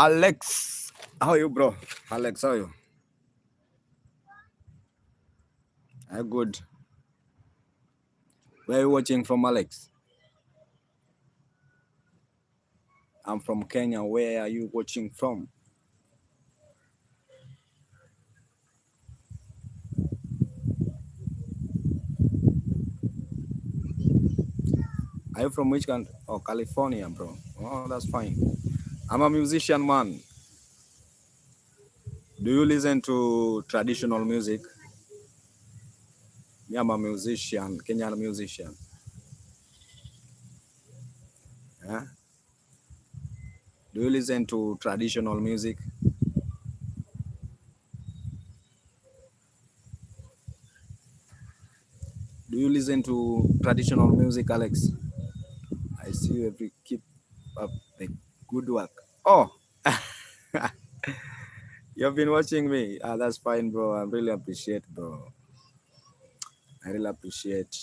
Alex, how are you, bro? Alex, how are you? I'm good. Where are you watching from, Alex? I'm from Kenya. Where are you watching from? Are you from which country? Oh, California, bro. Oh, that's fine. I'm a musician, man. Do you listen to traditional music? Me, I'm a musician, Kenyan musician. Yeah? Do you listen to traditional music? Do you listen to traditional music, Alex? I see you every keep up the good work. Oh, you've been watching me. That's fine, bro. I really appreciate, bro. I really appreciate.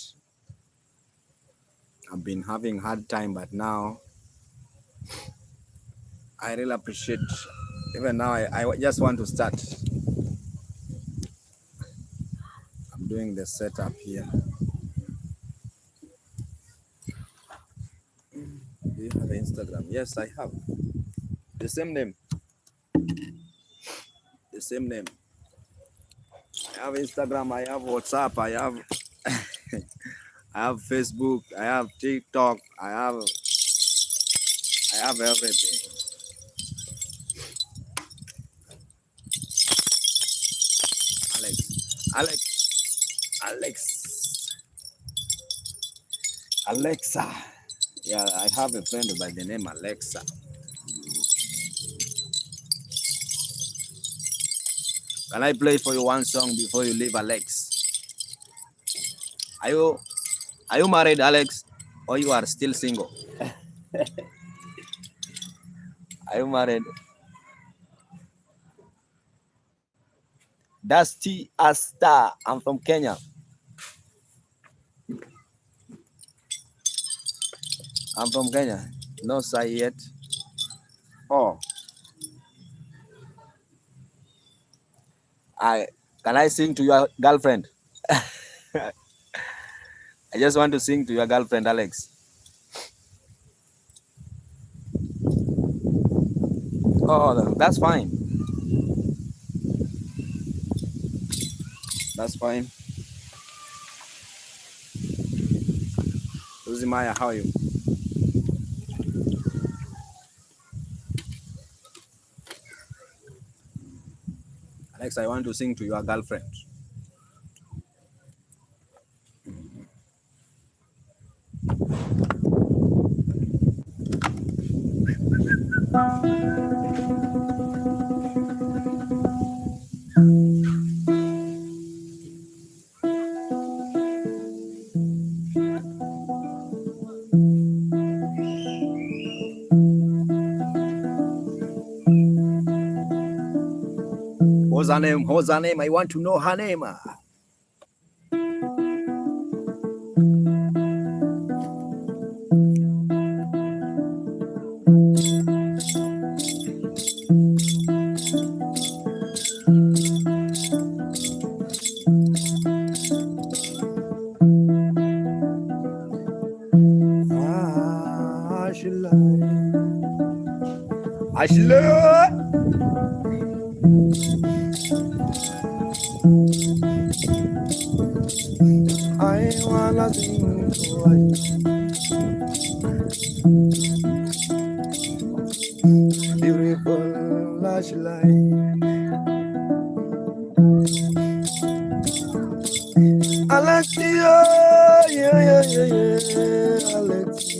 I've been having hard time, but now I really appreciate. Even now, I just want to start. I'm doing the setup here. Do you have Instagram? Yes, I have. The same name. The same name. I have Instagram. I have WhatsApp. I have. I have Facebook. I have TikTok. I have everything. Alex. Alexa. Yeah, I have a friend by the name Alexa. Can I play for you one song before you leave, Alex? Are you married, Alex, or you are still single? Are you married? Dusty Asta. I'm from Kenya. I'm from Kenya. No say yet. Oh. Can I sing to your girlfriend? I just want to sing to your girlfriend, Alex. Oh, that's fine. That's fine. Uzimaya, how are you? Alex, I want to sing to your girlfriend. What's her name? What's her name? I want to know her name. Ashla. I wanna sing beautiful Ashla. Alexia, yeah, Alexia.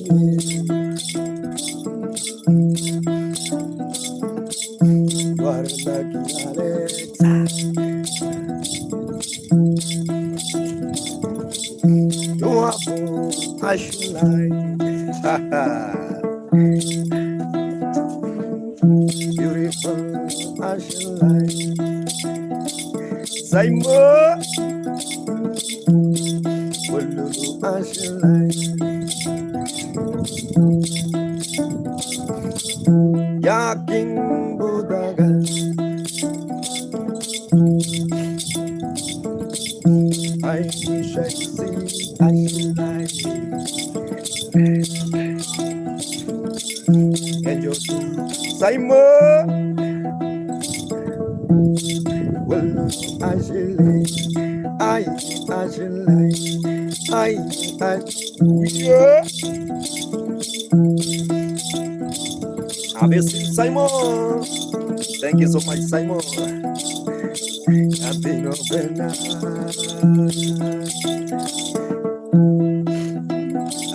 What a lucky Alexa. You are born, I should like. Beautiful, I should like. Say more. I should like. Yeah, King I wish I see I and you Simon. Well, I yeah. Have you seen Simon? Thank you so much, Simon. Nothing open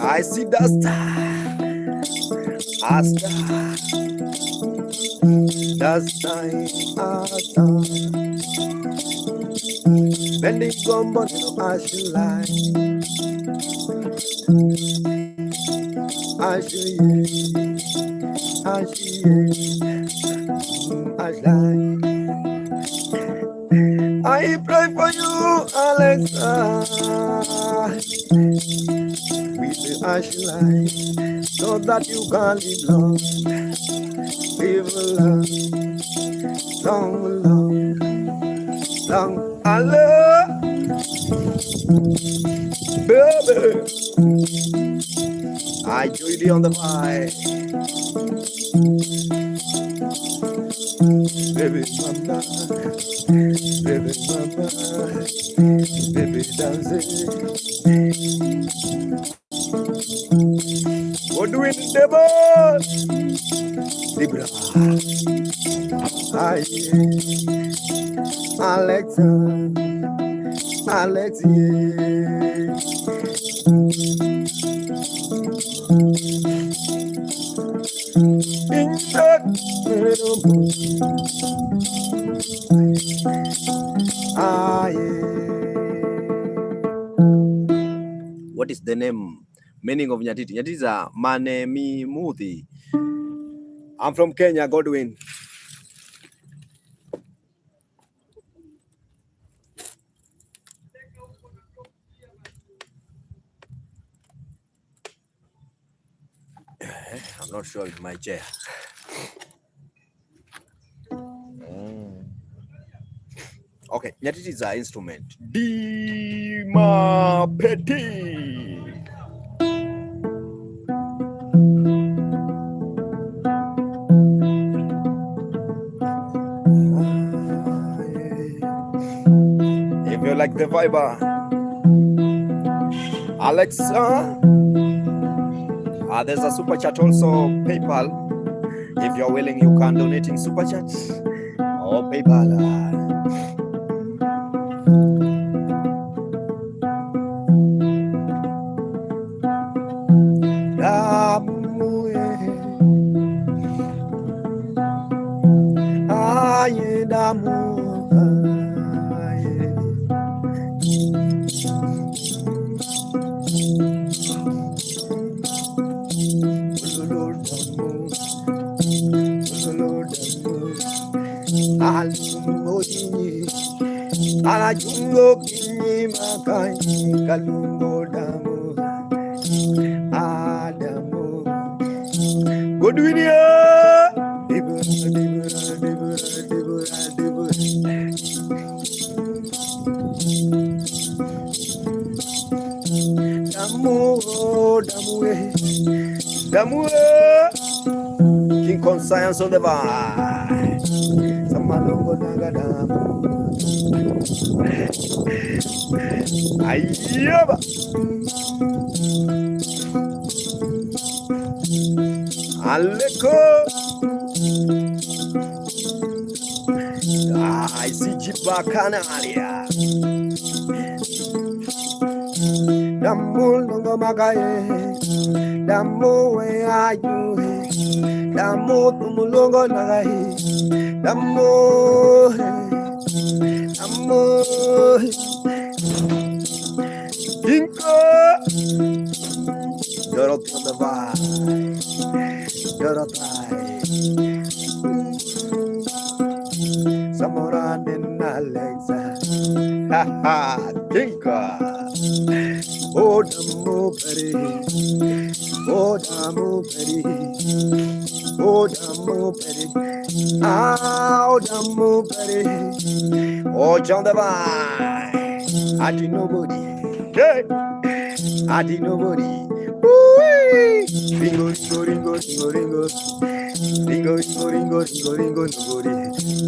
I see the star, a star, the star, bending gumbo no ashulai, ashulai. I pray for you, Alexa, with the ashline, so that you can live long, Allah, baby. I Judy on the mic, baby mama, baby dancing. What do we do, devil? Libra, Alex, What is the meaning of nyatiti? Nyatiti is a manemi muthi. I'm from Kenya, Godwin. I'm not sure with my chair. Okay, nyatiti is an instrument. Dima Petit. If you like the vibe, Alexa, there's a super chat also, PayPal. If you're willing, you can donate in super chat or PayPal. Alajungo kini makai kalungo damu Adamu Godwin ya Damu King Conscience on the vibe Samalongo nagadamu Ayaba Aleko I see Jiba Canaria Damu longo magaye Damu we ayu Damu tumulongo nagaye Damu Dinko Dorothy on the vibe Dorothy Samoran and Alexa Haha Dinko Oh Damu Peri Oh Damu Peri Oh Damu Peri Oh Damu Peri Oh John the vibe I did nobody. Hey, I did nobody. Woo-wee. Ringo, ringo, ringo, ringo, ringo. Ringo, ringo, ringo, ringo, ringo, nobody.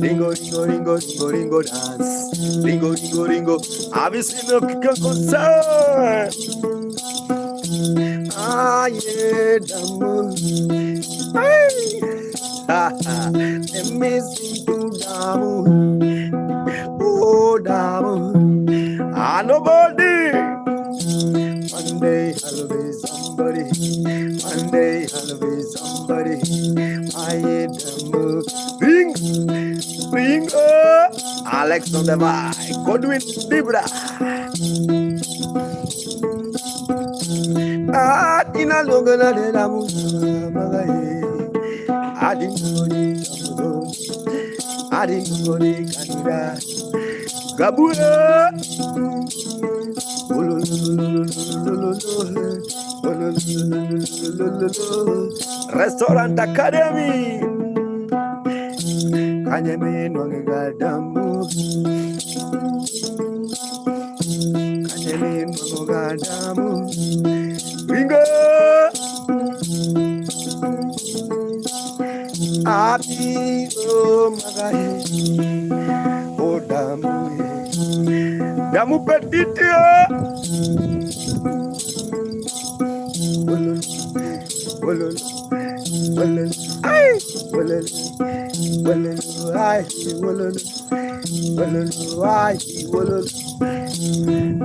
Ringo, ringo, ringo, ringo, ringo, dance. Ringo, ringo, ringo. Have you seen the concert? Ah, yeah, Damu. Hey. Let me sing to Damu. Oh, Damu. Ah, nobody. One day I'll be somebody. One day I'll be somebody. I hear Damu. Ring, ring, Alex on the mic. Godwin Dibra. Ah, Tina Logana de Damu. I didn't go to Canada. Gabula. Restaurant Academy. Kanyeme Nwangadamu. Kanyeme Nwangadamu. Bingo. Abi o magahe. O Damu. Damu petite.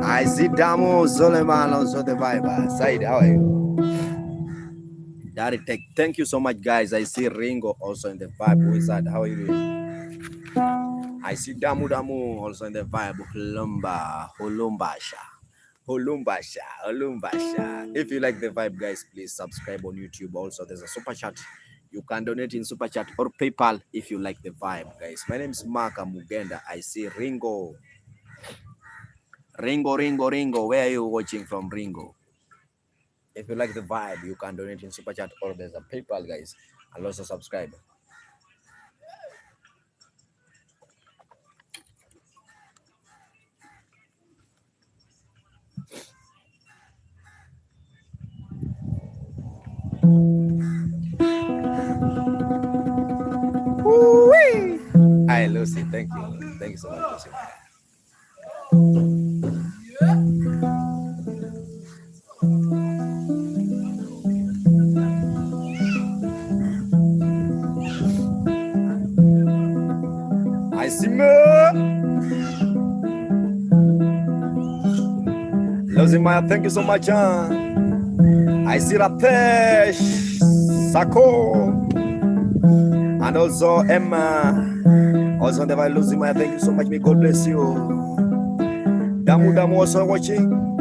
I see Damu Soleman also the Viber. Said, how are you? Daddy Tech, thank you so much, guys. I see Ringo also in the vibe. Who is that? How are you doing? I see Damu Damu also in the vibe. Holumbasha. If you like the vibe, guys, please subscribe on YouTube. Also, there's a super chat. You can donate in super chat or PayPal if you like the vibe, guys. My name is Mark Mugenda. I see Ringo. Ringo. Where are you watching from, Ringo? If you like the vibe, you can donate in super chat or there's a PayPal, guys, and also subscribe. Woo-wee. Hi, Lucy. Thank you so much, Lucy. I see more. Lucy Maya, thank you so much. I see Ratesh, Sako, and also Emma. Also on the vibe, Lucy Maya, thank you so much. May God bless you. Damu also watching.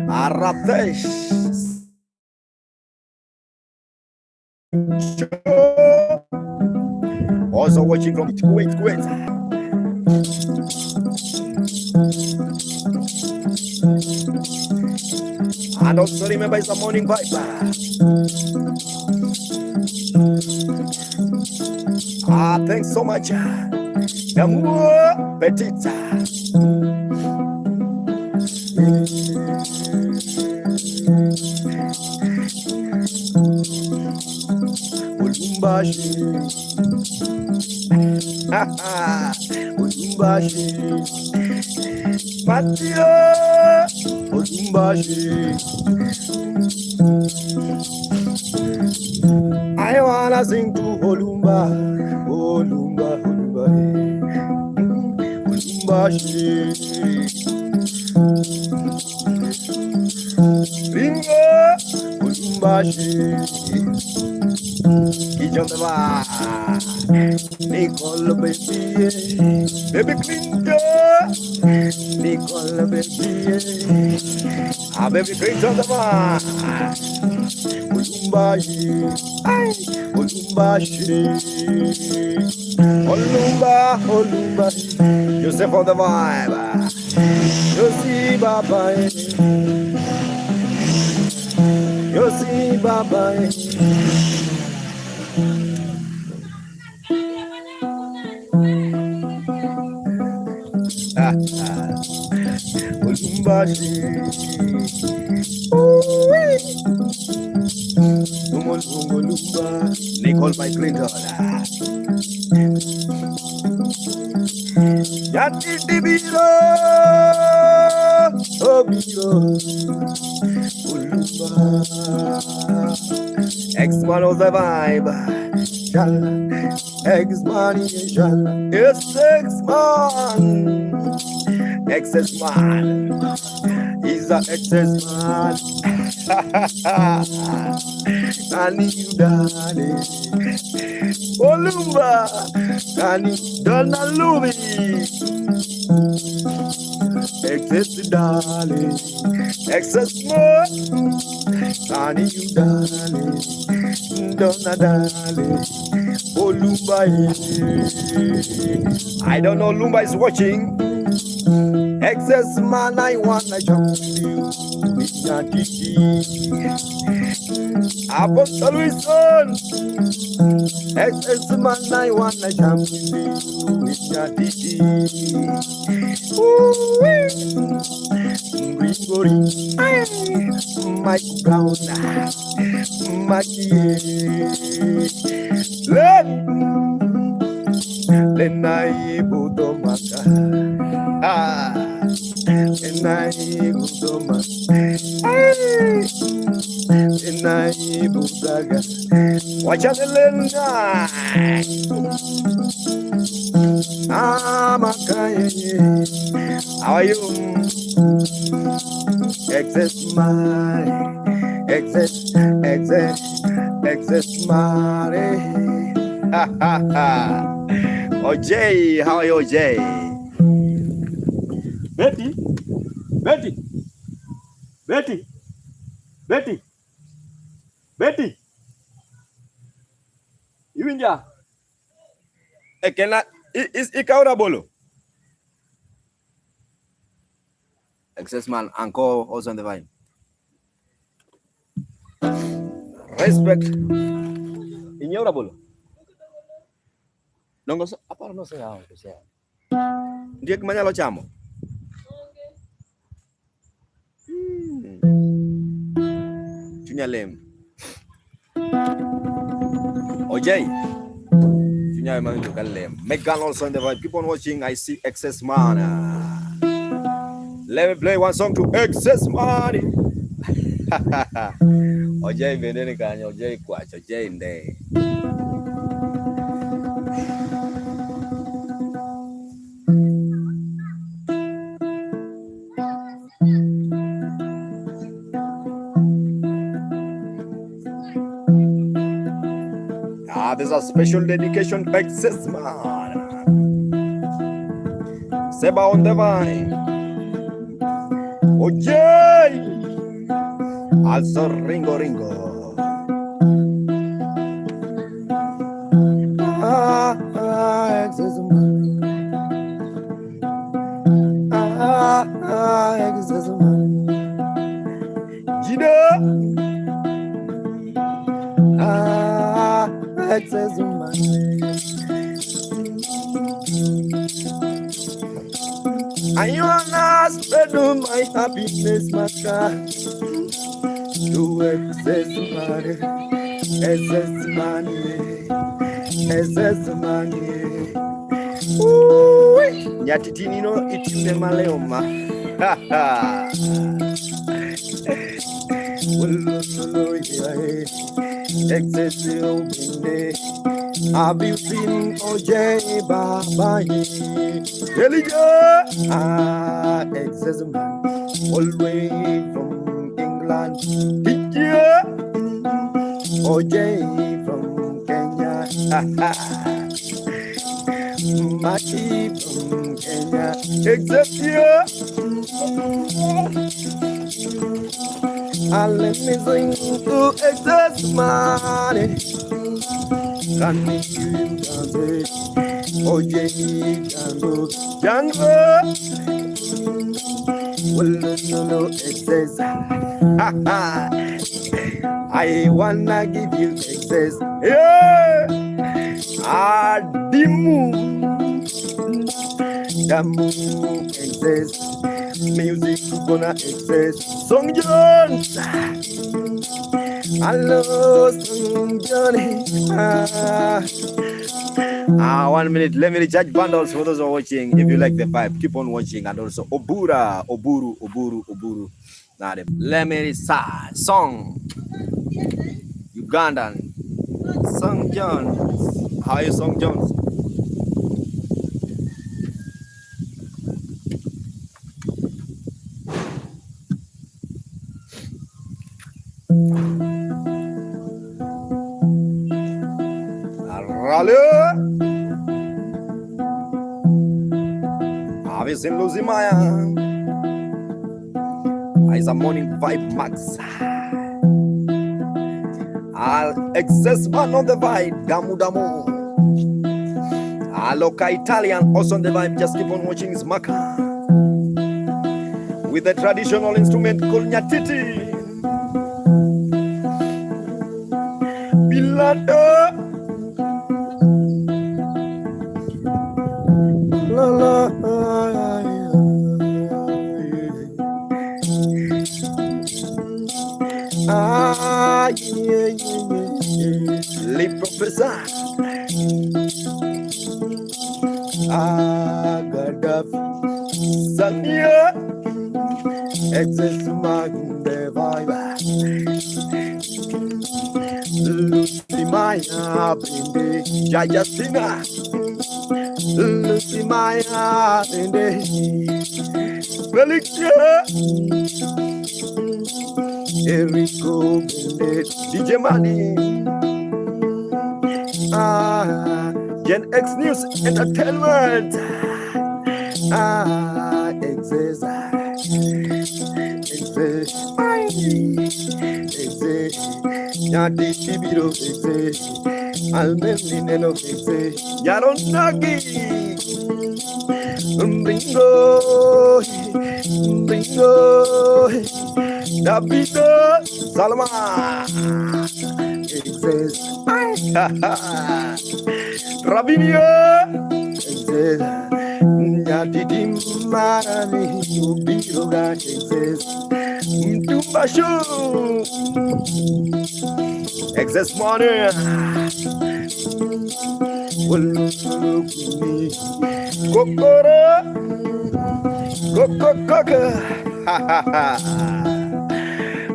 Ratesh. Also watching from Kuwait. And also remember it's a morning vibe. Thanks so much. Damu Petita. Olumbashi. Olumbashi. Patio. Olumbashi. I wanna sing to Olumba. Olumba. Olumbashi. Ringo. Olumbashi. Kijondaba. Nicole baby Clinton. Nicole baby. Baby Clinton the man. Olumbashi. Olumba. Joseph on the vibe. Yosi Baba. Lumbashi. Lumba. Nicole by Clinton. Nyatiti biro. Oh biro. Lumba. X-Man of the vibe. Shala. X-Man, shala. It's X-Man. Excess man. He's an excess man. I need you, darling. Olumba. I need Donna Louie. Excess darling. Excess man. I need you, darling. Donna darling. Olumba. I don't know Lumba is watching. Excess man, I wanna jump with you. With nyatiti. Apostle Wilson. Excess man, I wanna jump with you. With nyatiti. Grigori. Mike Brown. Mackie. Lenai Budomaka. Lenai Budoma. Lenai Budaga. Wachalena. Amakaye. How are you? Excess man. Excess man. Ha ha ha. OJ, how are you, OJ? Betty. You in there? Is Ikaura Bolo? Excess man, Uncle, also on the vine. Respect. In your Bolo. No sé, aparte no sé aunque sea. Día que mañana lo echamos. Junior Lem. OJ. Junior man to Lem. Megan also on the vibe. Keep on watching. I see Excess Man. Let me play one song to Excess Money. OJ vendeni kanya OJ kwacha OJ nde. This is a special dedication to Excess Man. Seba on the vine. Okay. Also Ringo. Excess Man. Excess Man. Gina. Excess man. I wanna spread my happiness, my God. To excess money, excess money, excess money. Ooh, nyatiti nino itinde maleoma. Ha ha. Excessive day. Have you seen OJ Baba? Excessive man, all the way from England. OJ from Kenya. Maki from Kenya. Excessive. And let me sing to excess money. Can you dance it? OJ Django. Well, no excess. I wanna give you excess. Yeah. Damu excess. Music gonna exist. Song Jones. Hello, Song Johnny. 1 minute. Let me recharge bundles for those who are watching. If you like the vibe, keep on watching. And also Oburu. Let me recite song. Ugandan. Song Jones. How are you, Song Jones? Have you seen Lucy Maya? It's a morning vibe max. I'll excess man on the vibe. Damu. Loca Italian also on the vibe. Just keep on watching his maka. With the traditional instrument called nyatiti. Bilata. La la. Les professeurs. Gaddafi. Samia. Excess magumbe vibe. Lucy Maya Bende. Jayasina. Lucy Maya Bende. Felix. Erico Bende. DJ Money. Gen X News Entertainment. Exist. Nyatiti biro exist. Almendi neno exist. Yaronagi. Bingo. Davido Salma. Exist. Rabinia. Exist. Nyatiti marani. Biro that exist. Mtumbashu. Excess money. Kokoro. Coca.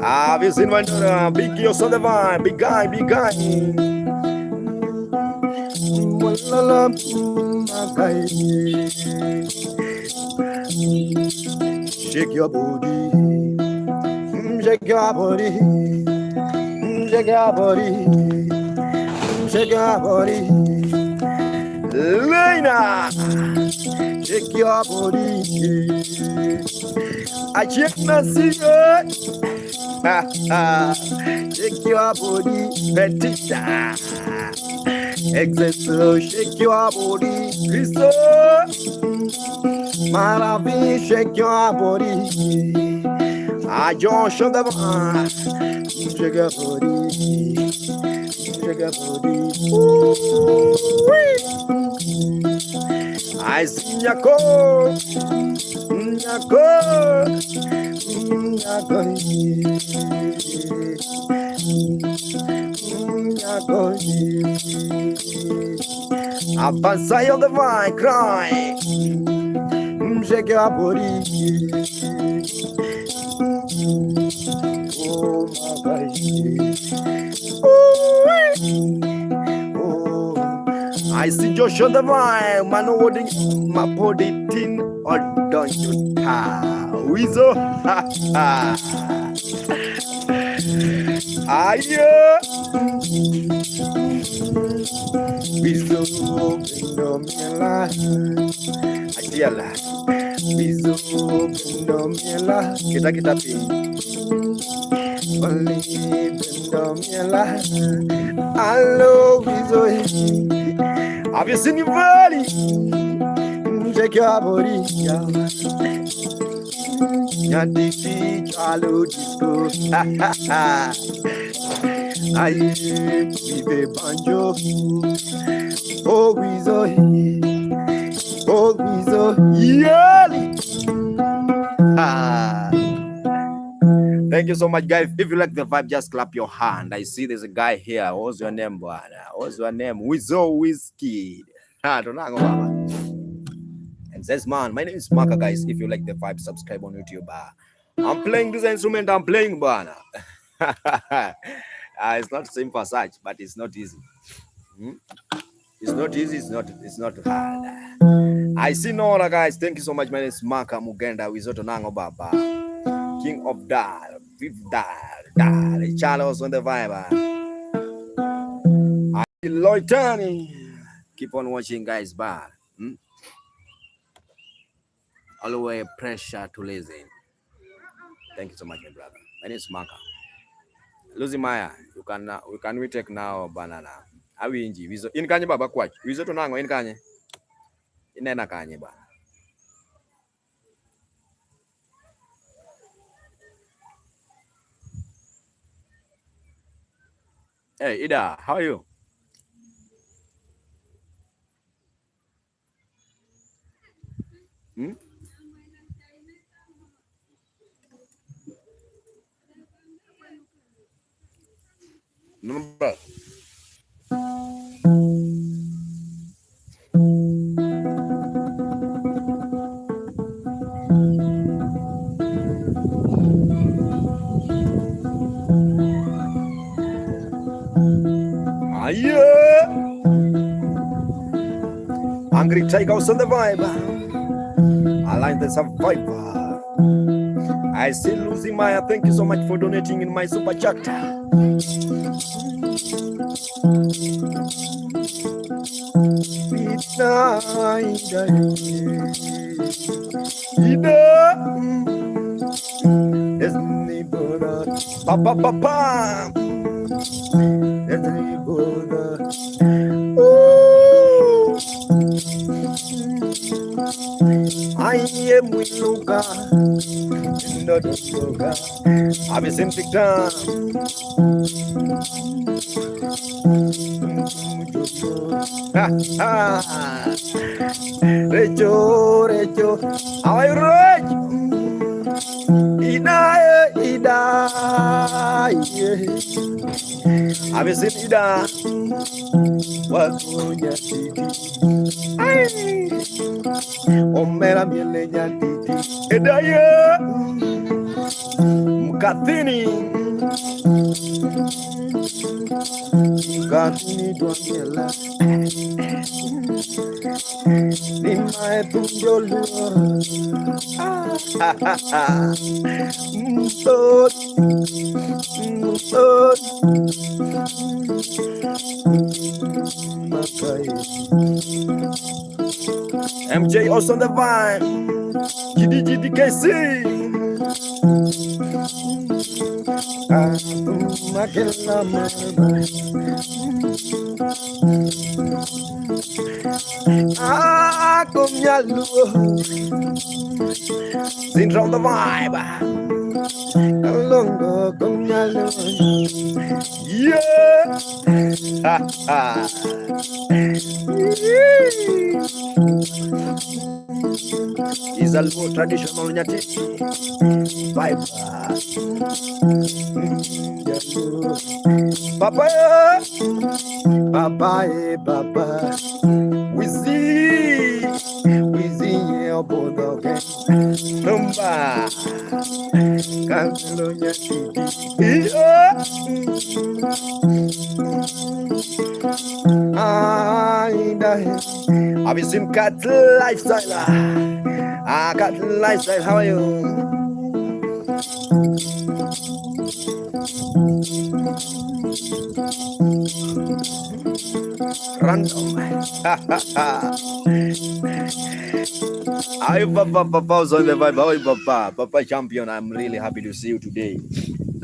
Have you seen my big Kios on the vine? Big guy. Shake your booty. Shake your body. Shake your body. Shake your body. Lena. Shake your body. I check my cigarette. Shake your body, Petita. Exeso, shake your body, Christo. Maravi, shake your body. Josh on the bar. Shake your body. Shake your body. I see your coat. Avançai on the vine, cry. Shake your body. Oh my God. I see Josh on the vine, man holding my body tin or don't you Weasel. Aye. Weasel Nomela. Adiala. Weasel Nomela. Kita pi. Only Nomela. Hello Weasel. Have you seen your body? Shake your body, Nyatiti chalo disco. Aye, vive banjo. Oh Weasel, yali. Thank you so much, guys. If you like the vibe, just clap your hand. I see there's a guy here. What's your name, bwana? What's your name? Wizzo Whiskey. And says, man, my name is Maka, guys. If you like the vibe, subscribe on YouTube. I'm playing this instrument. I'm playing, bwana. It's not simple as such, but it's not easy. It's not easy. It's not hard. I see Nora, guys. Thank you so much. My name is Maka Mugenda Wizoto Nango Baba, King of Dal, Fifth Dal, Charles on the vibe. I see Loitani. Keep on watching, guys. Bye. Always pressure to listen. Thank you so much, my brother. My name is Maka. Lucy Maya, we can we take now banana. Awi inji wizo in kanye baba kwach. Wizo to nango in kanye. Inena kanye ba. Hey Ida, how are you? Number. Yeah. Angry Tigers on the vibe. I like the survivor. I see Lucy Maya. Thank you so much for donating in my super chat. I am with Luca, not Luca. I'm a simple time. Rejo, how are you, Reg? Ida. I'm a simple Ida. What's going on? Omera miele nyatiti Edaya Mkatini Dwangela Nimae tunjolua Mtot MJ also on the vibe. GDGDKC. Sintra on the vibe. Yeah. Is a little traditional nyatiti vibe. Papa, we see your bodo again. Numba, cancelo nyatiti. Have you seen Cat Lifestyle? Cat Lifestyle, how are you? Random. Hi, Papa's on the vibe. How are you, Papa? Papa champion, I'm really happy to see you today.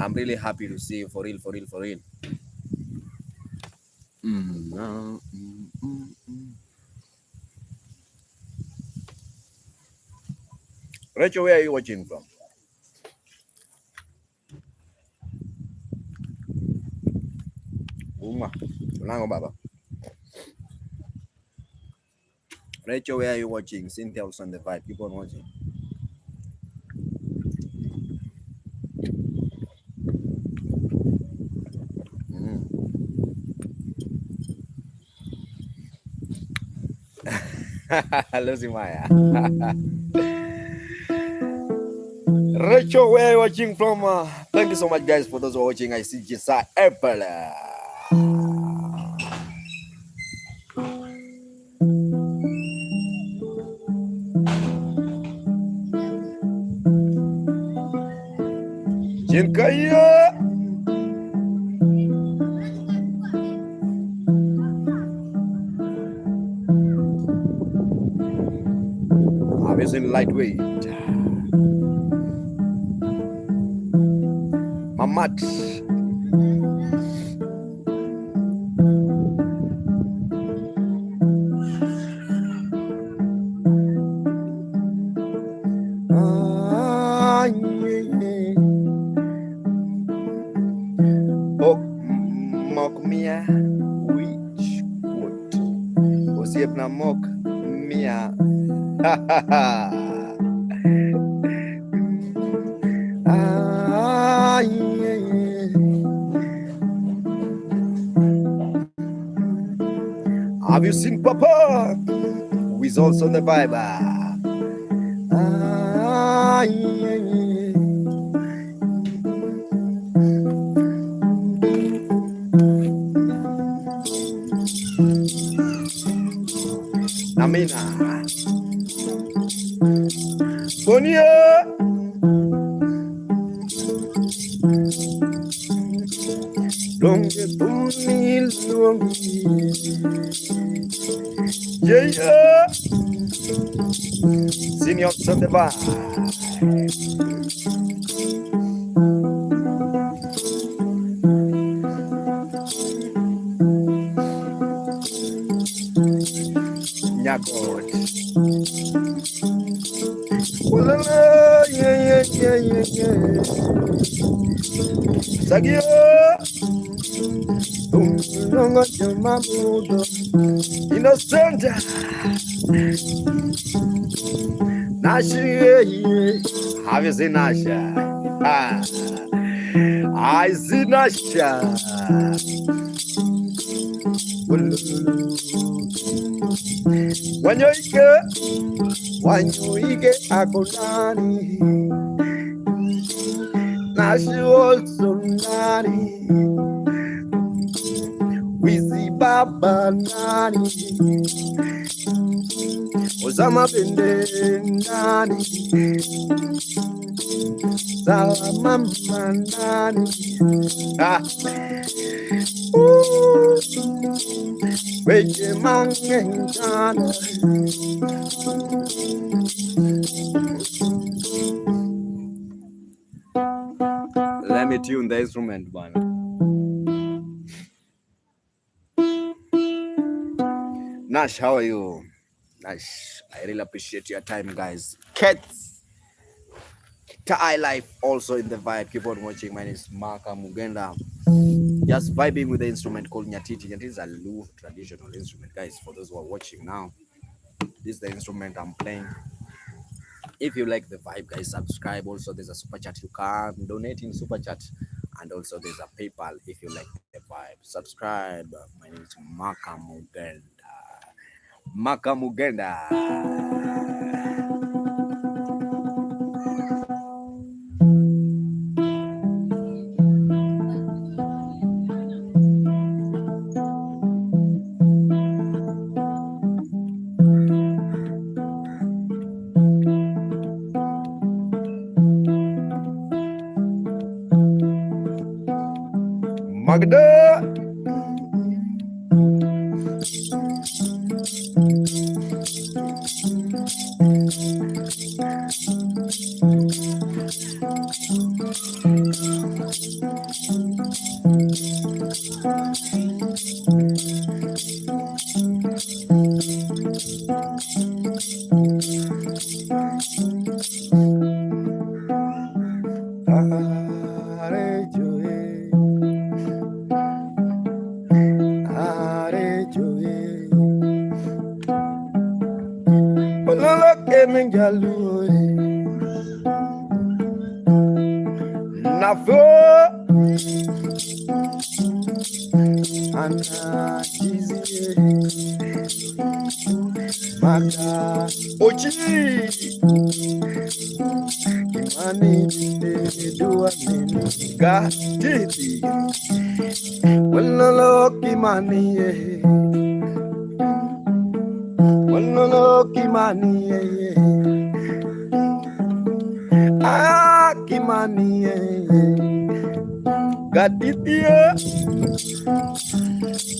I'm really happy to see you for real. Rachel, where are you watching from? Baba. Rachel, where are you watching? Cynthia also on the vibe. Keep on watching. Lucy Maya. Rachel, where are you watching from? Thank you so much, guys, for those who are watching. I see Jisa Apple. Jinkaya. I was in lightweight. Mamat. Mok mia which quote osiep na mok mia. Have you seen Papa? Who is also the Bible? Namina Bonia Longe Buni Longi Yeah Senior Sandeva Nyakot yeah Sagio Longo Mamudo Innocent Nashi Have you seen Nasha? I see Nasha When you get Akonani Nashi also Nani Wizi Baba Nani Osama Bende Nani Salama Nani Weke Mangengana Let me tune the instrument, man. Nash, how are you? Nash, I really appreciate your time, guys. Cats, Thai life also in the vibe. Keep on watching. My name is Maka Mugenda. Just vibing with the instrument called nyatiti. Nyatiti is a Lu traditional instrument, guys. For those who are watching now, this is the instrument I'm playing. If you like the vibe, guys, subscribe. Also, there's a super chat. You can donate in super chat, and also there's a PayPal if you like the vibe. Subscribe. My name is Maka Mugenda. Maka Mugenda. Magda Nafo Anna Magda Ochi Kimani Dua Gatiti Walolo Kimani Walolo Kimani Kimani Gatiti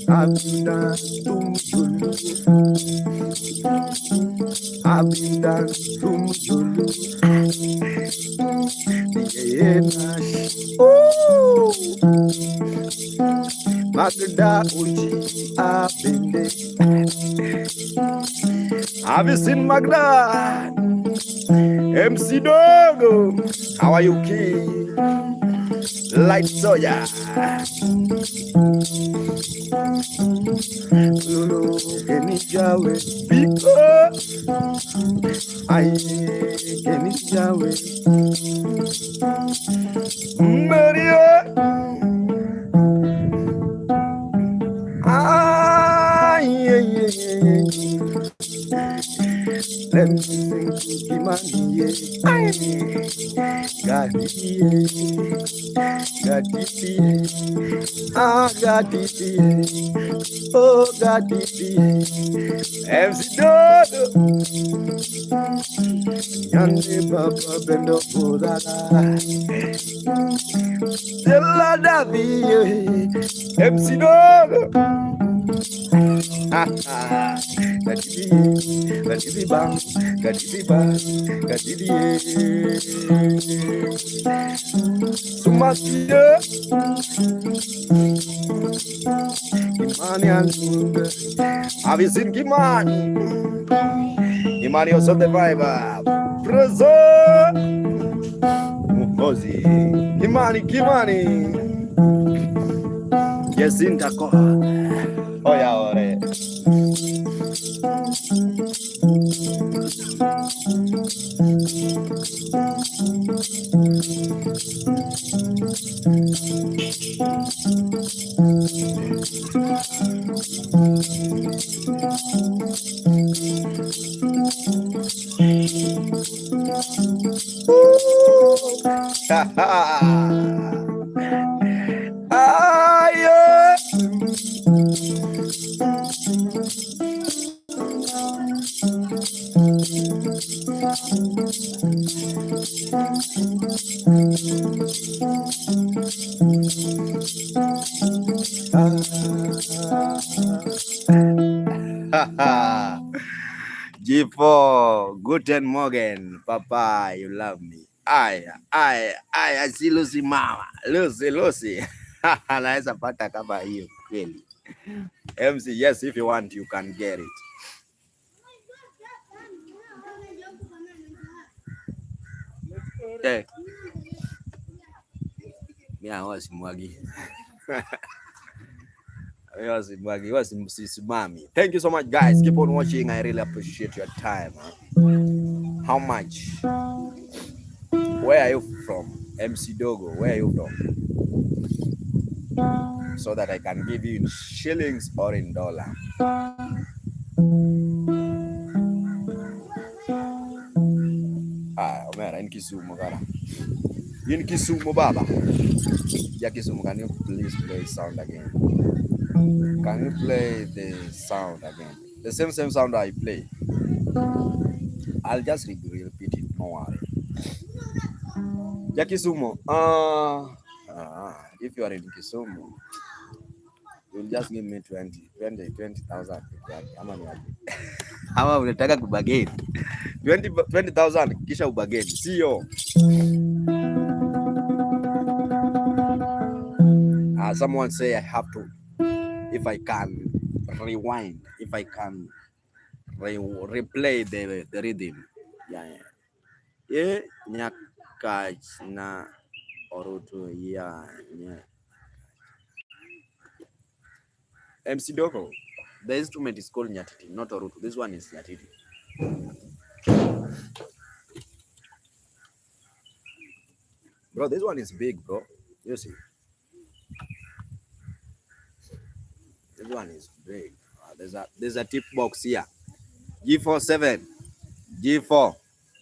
Abinda Tumjulu Abinda Tumjulu Magda Uchi Abinde. Have you seen Magda? MC Dogo. How are you, kid? Light Soya. Lulu Kenijawe. Because I Kenijawe. Maria. Let me sing Kimani, Gaditi, Gaditi, Gaditi, oh Gaditi, MC Dodo, Yande Papa Bendo Podala, Della Davi, MC Dodo. Gadidi bang, gadidi bang, gadidi Sumakia Kimani Ansunga. Have you seen Kimani? Kimani also the vibe. Prezo Muhozi Kimani Yes in Tako. Oh yeah, ore. G4, Guten Morgen, Papa, you love me. I see Lucy mama, Lucy. Naweza pata kama hiyo kweli. MC, yes, if you want, you can get it. Hey. Mia wasimwagi. Thank you so much, guys. Keep on watching. I really appreciate your time. How much? Where are you from? MC Dogo, where are you from? So that I can give you in shillings or in dollar. Omera, in Kisumu, gara. In Kisumu, Baba. Yeah, Kisumu, can you please play sound again? Can you play the sound again? The same sound I play. I'll just repeat it, no worry. Yeah, Kisumu. If you are in Kisumu, you'll just give me 20,000. Ama unataka kubageni 20,000 kisha ubageni, sio? Someone say I have to, if I can rewind, if I can replay the rhythm. Yeah, nyaka na orutu ya MC Dogo. The instrument is called nyatiti, not orutu. This one is nyatiti. Bro, this one is big, bro. You see, this one is big. There's a tip box here. G4 7. G4.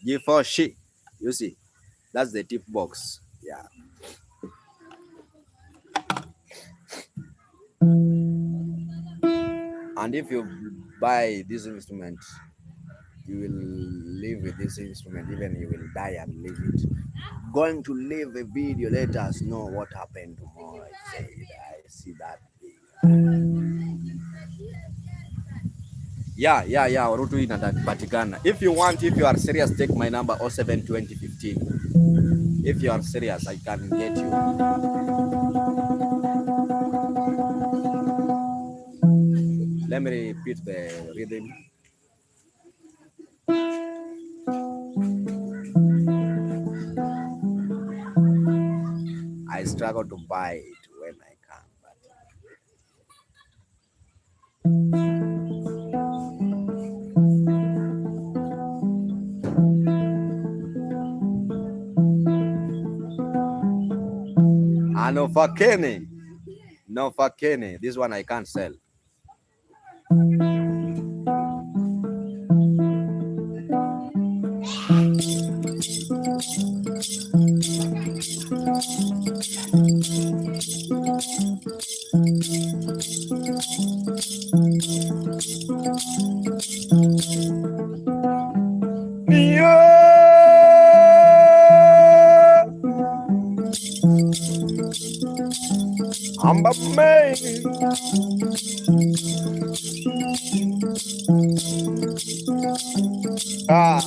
G4 she. You see, that's the tip box. Yeah. And if you buy this instrument, you will live with this instrument, even you will die and leave it. Going to leave a video, let us know what happened tomorrow. I said, I see that thing. Yeah, Rutu inapatikana. If you want, if you are serious, take my number 072015. If you are serious, I can get you. Let me repeat the rhythm. I struggle to buy it when I can, but no fakene. No fakene. This one I can't sell. I'm a man. Yeah.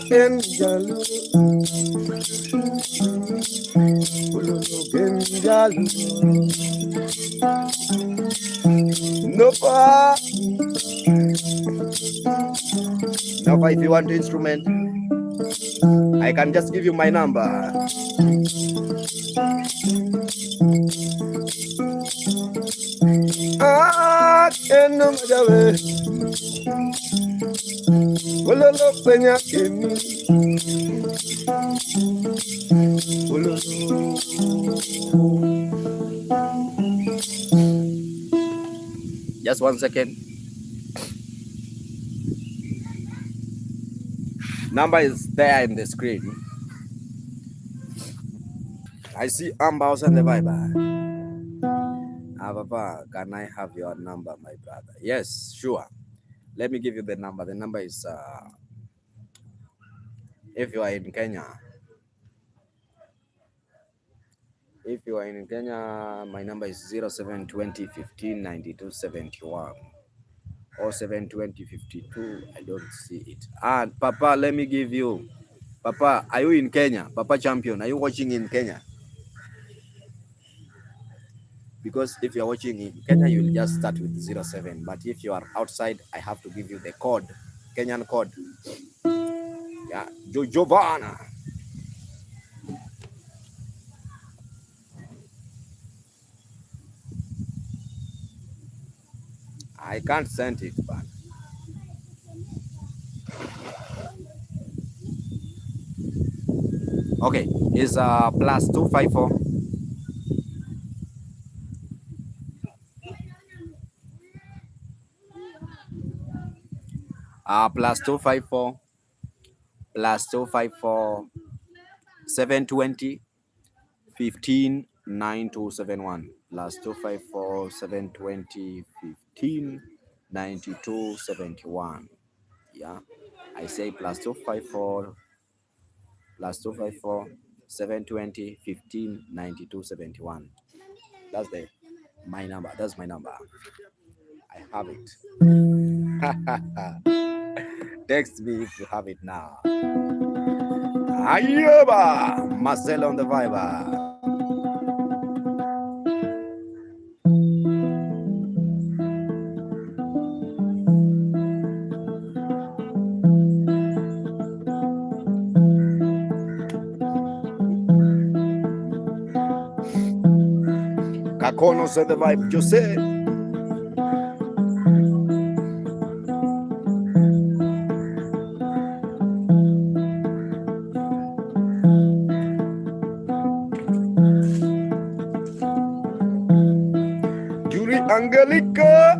Kenjalu, Kenjalu, Nopa. Now, if you want the instrument, I can just give you my number. Just 1 second. Number is there in the screen. I see Ambaus and the Viber. Papa, can I have your number, my brother? Yes, sure. Let me give you the number. The number is, if you are in Kenya, my number is 0720 15 92 71 or 720 52. I don't see it. And Papa, let me give you. Papa, are you in Kenya? Papa Champion, are you watching in Kenya? Because if you're watching in Kenya, you will just start with 07. But if you are outside, I have to give you the code, Kenyan code. Yeah, Giovanna. I can't send it back. Okay, it's plus 254. Plus 254. Plus 254. 720 15 9271. Plus 254 720 15 9271. Yeah, I say plus 254 plus 254 720 15 92 71. That's my number. That's my number. I have it. Text me if you have it now. Ayuba, Marcel on the Viber. Kakonos on the Vibe, Jose. Angelica.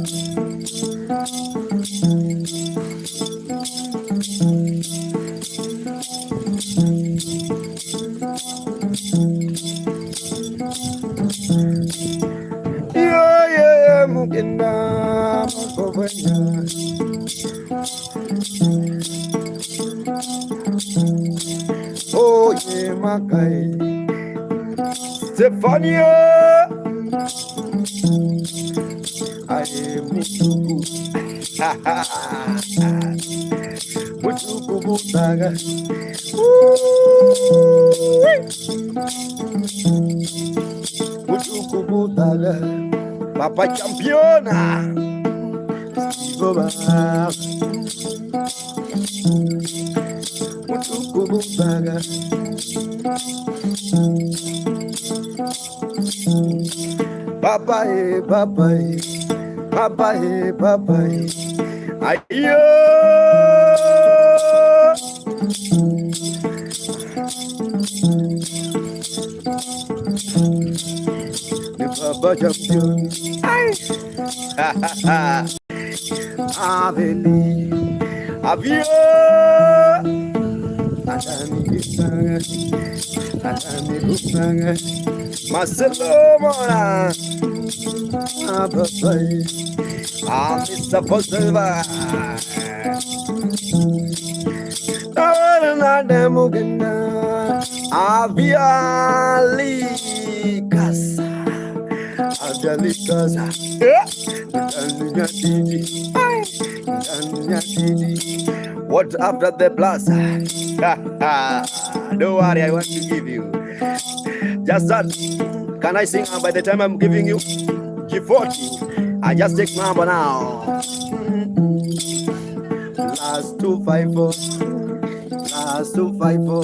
Yeah, mukenda mukobanya. Oh yeah, makai. Stefania. Aye mutuku. Mutuku butaga. Mutuku butaga. Papa Championa. Mutuku butaga. Papa, papa, papa, papa, ayo. The Papa Champion. Aveli, avio. Adami Gusanga, Adami Gusanga, Marcelo Mora, Papa, Mr. Fosilva. Mugana, Avialikas, Avialikas, what after the plaza? Don't worry, I want to give you. Just that. Can I sing? By the time I'm giving you G40, I just take number now. Last 254. Last 254.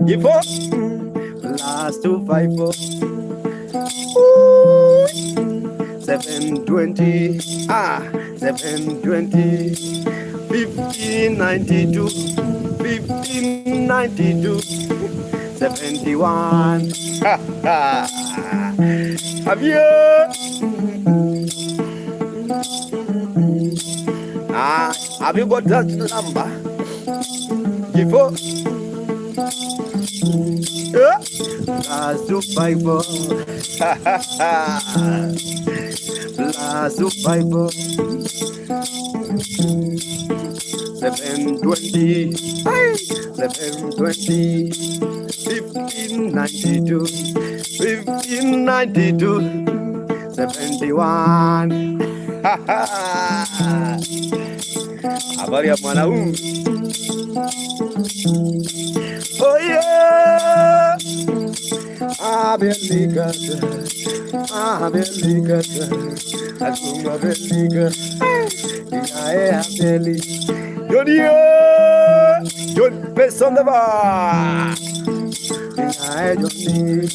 G4. Last 254. 720. 720. 1592. 1592. 71. Have you? Have you got that number? Before? Plus 254. Plus 254. 720. 720. 1592. 1592. 71. Habari ya mwanaume. Oh yeah. Abeligata. Abeligata. Akuma beligata. Iae abeli. Jodio. Jod pace on the bar. Iae Johnny.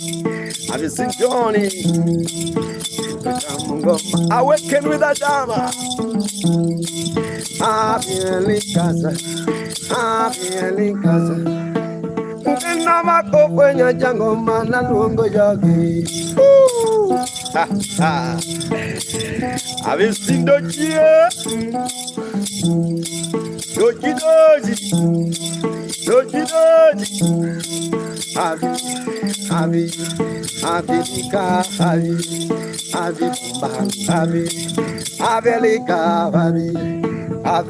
Have you seen Johnny? Awaken with a dama. Abeligata. Abeligata. Ukena kwenye jango mana luongo yogi. Have you seen Doji? Doji Doji. Doji Doji. Have Lika, have Bang, have Lika, have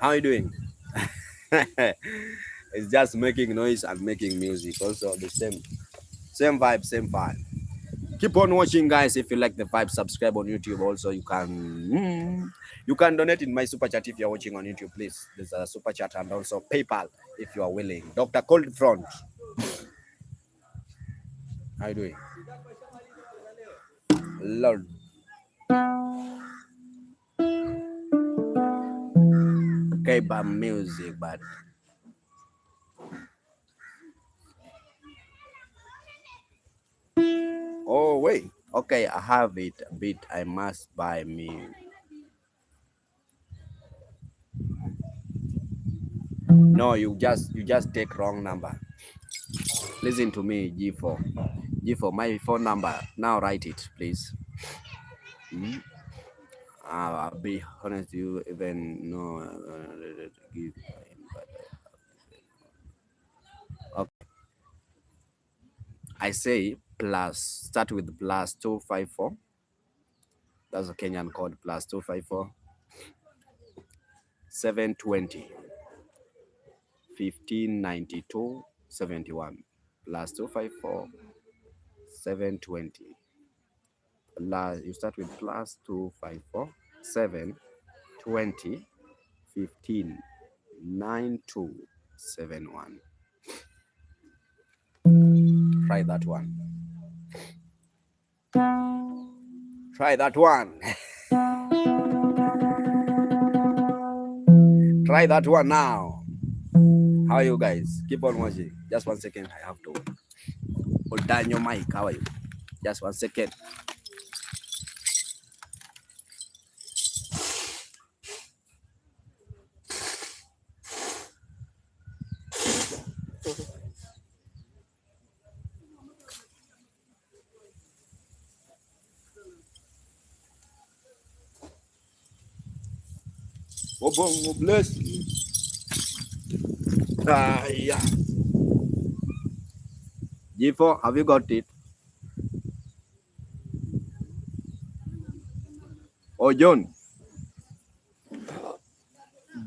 How are you doing? It's just making noise and making music. Also the same vibe, same vibe. Keep on watching, guys. If you like the vibe, subscribe on YouTube. Also, you can donate in my super chat if you're watching on YouTube. Please, there's a super chat and also PayPal if you are willing. Dr. Cold Front. How are you doing? Lord. Okay, but music, but oh wait. Okay, I have it. A bit. I must buy me. No, you just take wrong number. Listen to me, G4. G4, my phone number. Now write it, please. I'll be honest, you even know. Okay. I say plus, start with plus 254. That's a Kenyan code. Plus 254 720 1592 71. Plus 254 720. Plus, you start with plus 254 720 159271. Try that one. Try that one. Try that one now. How are you guys? Keep on watching. Just 1 second. I have to hold down your mic. How are you? Just 1 second. Oh, bless you. Yeah. G4, have you got it? Oh, John.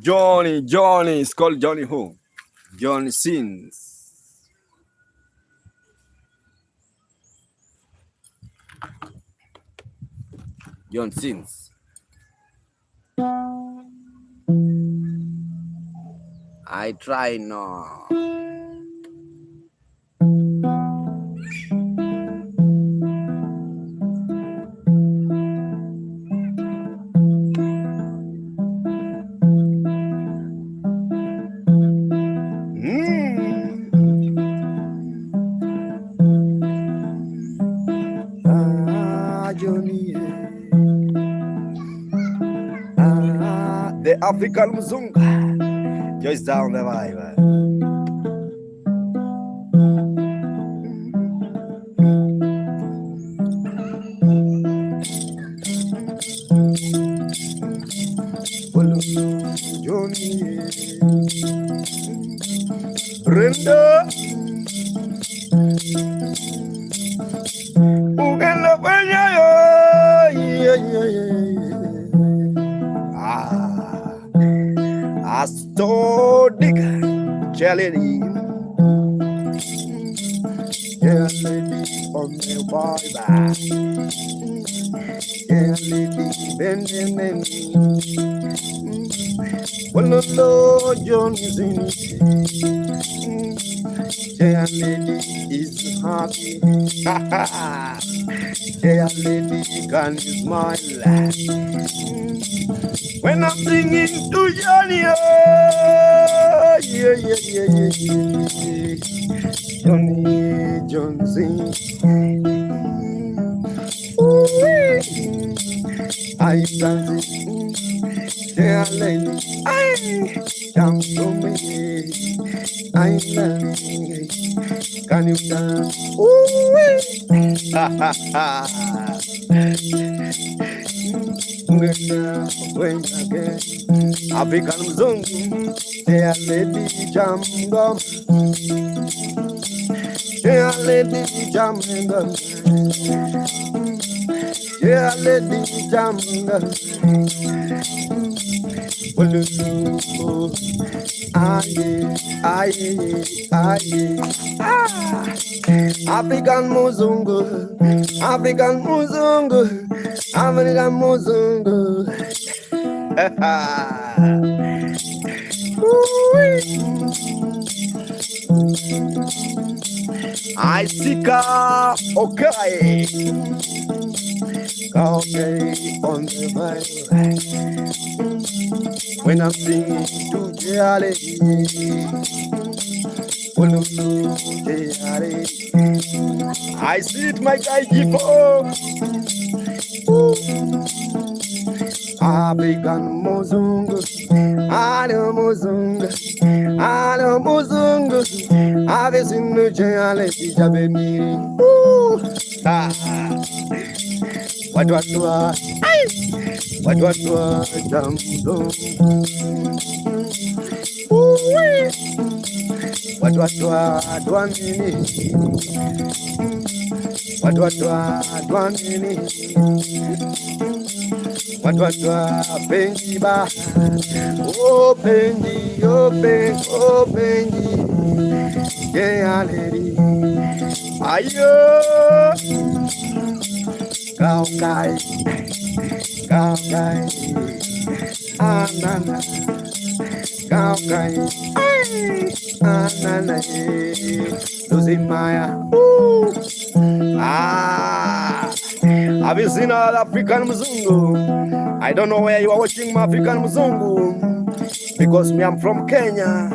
Johnny. It's called Johnny who? John Sins. John Sins. I try now. Johnny. The African Mzunga. Just down the vibe. Johnny. Brenda. Uganda Kenya. Astodic jelly. Yeah, lady on the Bible. Yeah, lady bending. Well, no, John's in it. Yeah, lady is happy. Yeah, lady can smile. When I'm singing to Johnny, yeah. Johnny Johnson. I dance it. Yeah, lady. I come to me. I love you. Can you dance? When again, African Mzungu, yeah, lady jam gum, yeah, lady jam gum, yeah, lady jam gum. African Mzungu, African Mzungu, African Mzungu. I see ka okay. Okay on the vibe. When I'm singing to Jale, I see it, my guy G4. African Mzungu, Mzungu, Ano muzungu avesinu chale kijabeni. Watu jamdo. Watu dwanini. Watu penji ba. Oh penji, oh penji. Yeah, lady. Ayo. Kau kai. Anana. Kau kai. Anana. Losing Maya. Have you seen all African Mzungu? I don't know where you are watching my African Mzungu, because me, I'm from Kenya,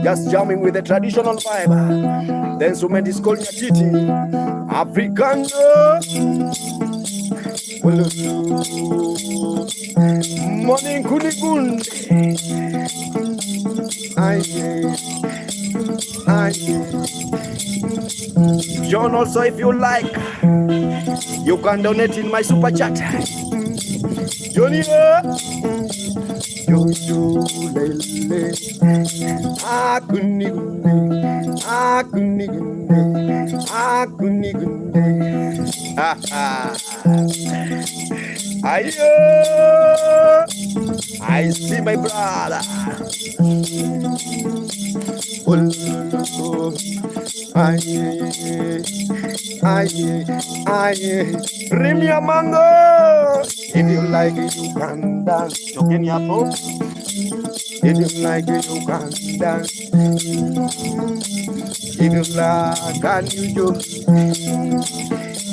just jamming with the traditional vibe. The instrument is called nyatiti. African morning kunigunde. John, also if you like, you can donate in my super chat. Johnny, I see my brother. Premier Mango. If you like it, you can dance. Chokeni hapo. If you like it, you can dance. If you like, can you do?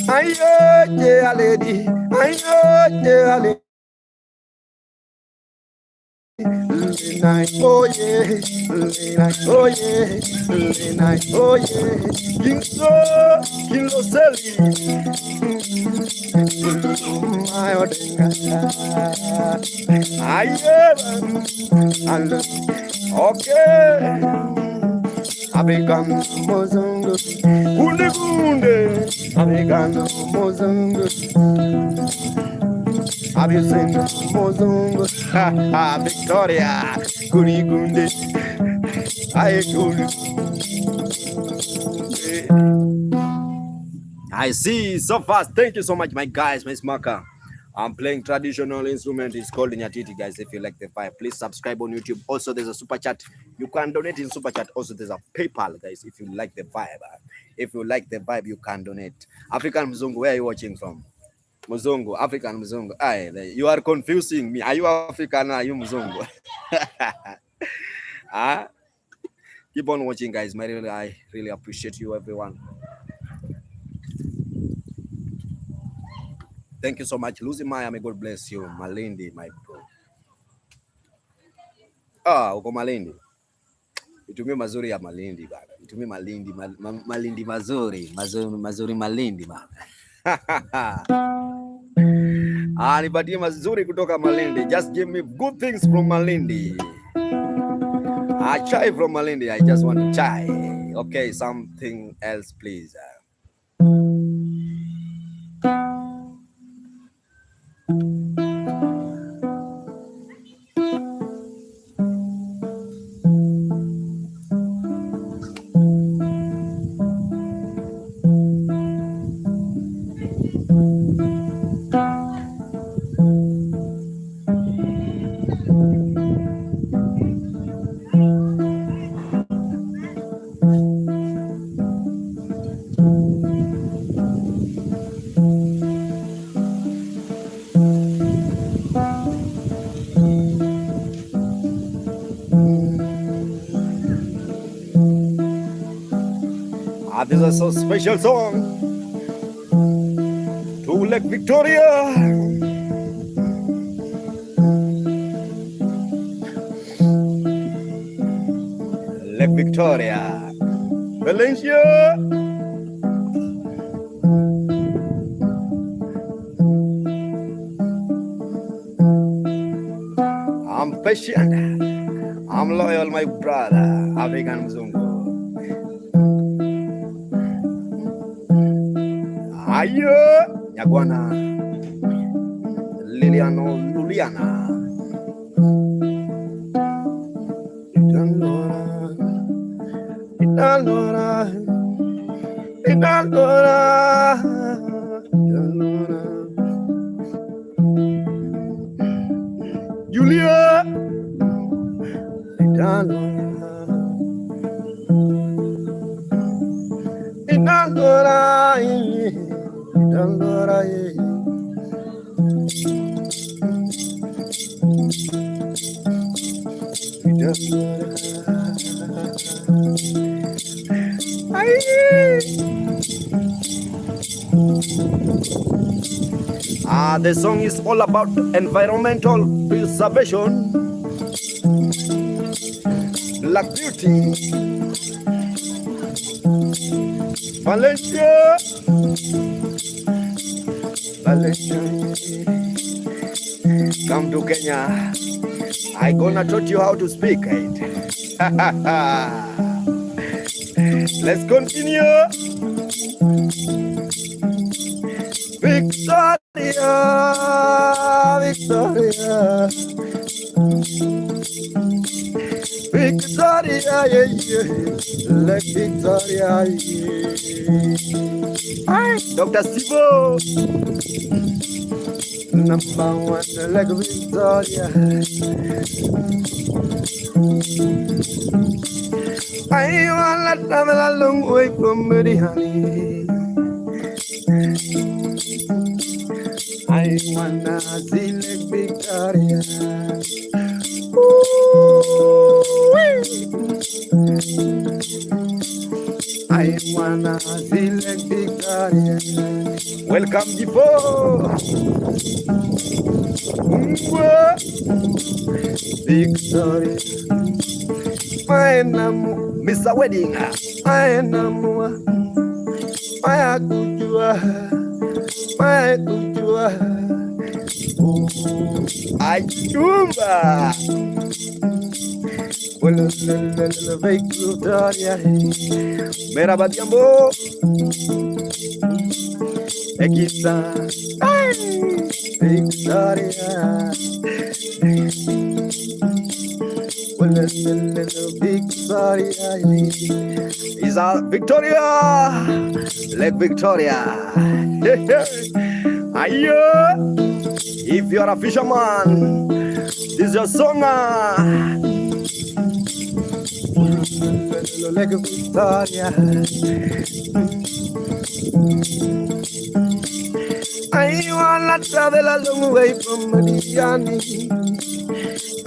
Ayo, dear lady. Ayo, dear lady. Night, oh yeah, night, oh yeah, night, oh yeah. King so selly. My odenga. Okay. Abegan mozungu. Kunde. Abegan mozungu. Have you seen Mozungu? Victoria, Kunigunde, I see so fast. Thank you so much, my guys, my smoker. I'm playing traditional instrument. It's called nyatiti, guys. If you like the vibe, please subscribe on YouTube. Also, there's a super chat. You can donate in super chat. Also, there's a PayPal, guys. If you like the vibe, you can donate. African Mzungu, where are you watching from? Mzungu, African Mzungu. You are confusing me. Are you African or are you Mzungu? Keep on watching, guys. I really appreciate you, everyone. Thank you so much. Lucy Maya, may God bless you. Malindi, my bro. Uko Malindi. Itumie mazuri ya Malindi bana. Itumie Malindi, Malindi mazuri Malindi bana. Nipatie mazuri kutoka Malindi. Just give me good things from Malindi. Chai from Malindi. I just want chai. Okay, something else, please. This is a special song to Lake Victoria. Lake Victoria, Valencia. I'm patient. I'm loyal, my brother, African Mzungu. Ayo, Nyagwana, Liliano, Luliana. Italora, Italora, Italora. Julia, Italora, Italora, Italora, the song is all about environmental preservation, black beauty, Valencia, Valencia. Come to Kenya. I gonna teach you how to speak it. Let's continue. Victoria, Victoria, Victoria, yeah, yeah. Like Victoria, yeah. Dr. Steve, number one, like Victoria. I wanna travel a long way from me, honey. I wanna see like Victoria. Ooh, I wanna see like Victoria. Welcome, Jipo. Victoria. My namu, Mr. Wedding. My namu, my kujua, my kujua. Ay chumba. Victoria. Mera batiambo. Ekita. Victoria. Victoria is our Victoria, Lake Victoria. Ayo, if you're a fisherman, this is your song. Lake Victoria. I wanna travel a long way from Madiani.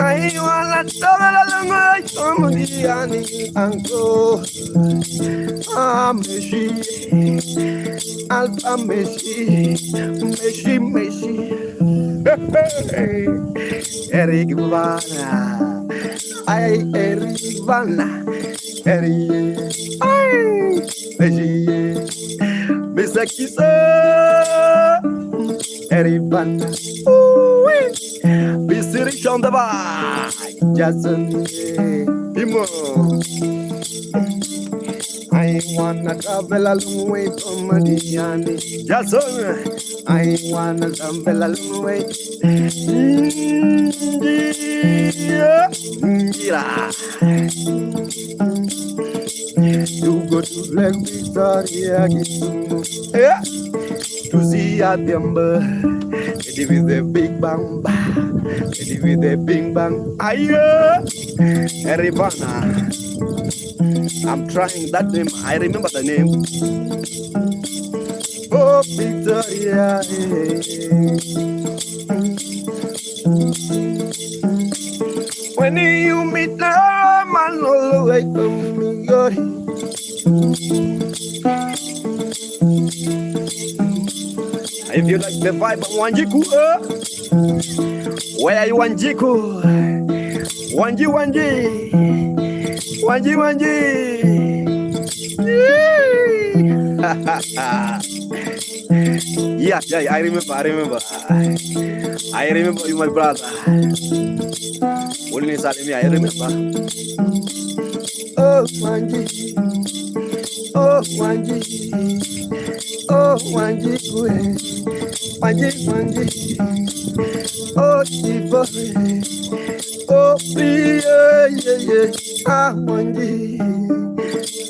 I wanna travel a long way from Madiani and go. Meshi, Alpha Meshi, Meshi, Meshi. Eric Vana, I Eric Vana, Eric, Meshi, Mr. Kisa, Eric Vana. Rich on the bar, Jason, Timo. I wanna travel a long way from Madiani, Jason. I wanna travel a long way. You go to Lake Victoria, yeah, to see a timber. It with the big bang, it with the big bang. Ayo, Erivana. I'm trying that name. I remember the name. Oh, Victoria. When you meet the man all the way from New York. If you like the vibe of Wanjiku, where are you, Wanjiku? Wanji, Wanji, Wanji, Wanji. Yeah, I remember. I remember you, my brother. Only Salimi, I remember. Oh, Wanji. Oh, Wanji. Oh, Wanji. Wanji, Wanji. Oh, Tifa. Oh, yeah, yeah, yeah. Ah, Wanji.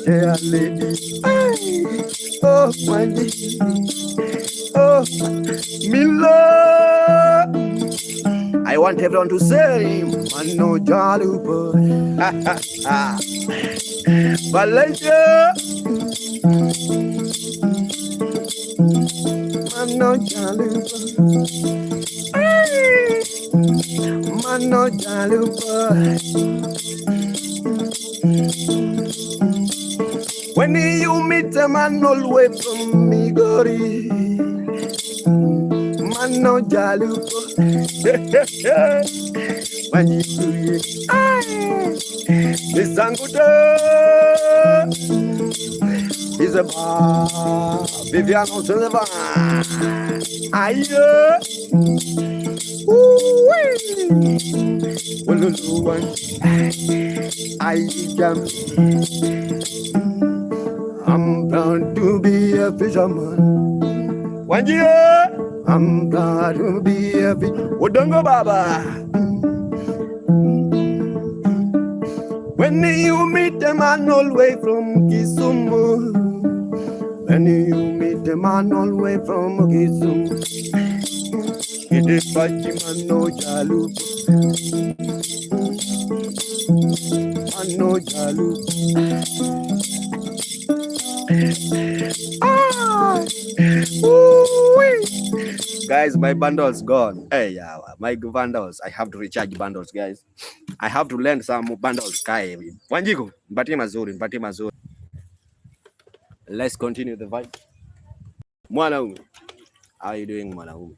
Yeah, lady. Oh, Wanji. Oh, Mila. I want everyone to say, Mano Jalupa. Valencia. Mano Jalupa. Mano Jalupa. When you meet a man away from me, Gori. Mano Jalupa. When you do it, this Anguta is a bar, Viviano Silva. Aye, I jump. I'm proud to be a fisherman. One year, I'm proud to be a fisherman. Odongo Baba. When you meet a man all the way from Kisumu, when you meet a man all the way from Kisumu, it is Mano Jalupa, Mano Jalupa. Guys, my bundle's gone. Hey, yeah, my bundles. I have to recharge bundles, guys. I have to learn some bundles. Wanjiku, mpatie mazuri. Let's continue the vibe. Mwanaume, how are you doing, mwanaume?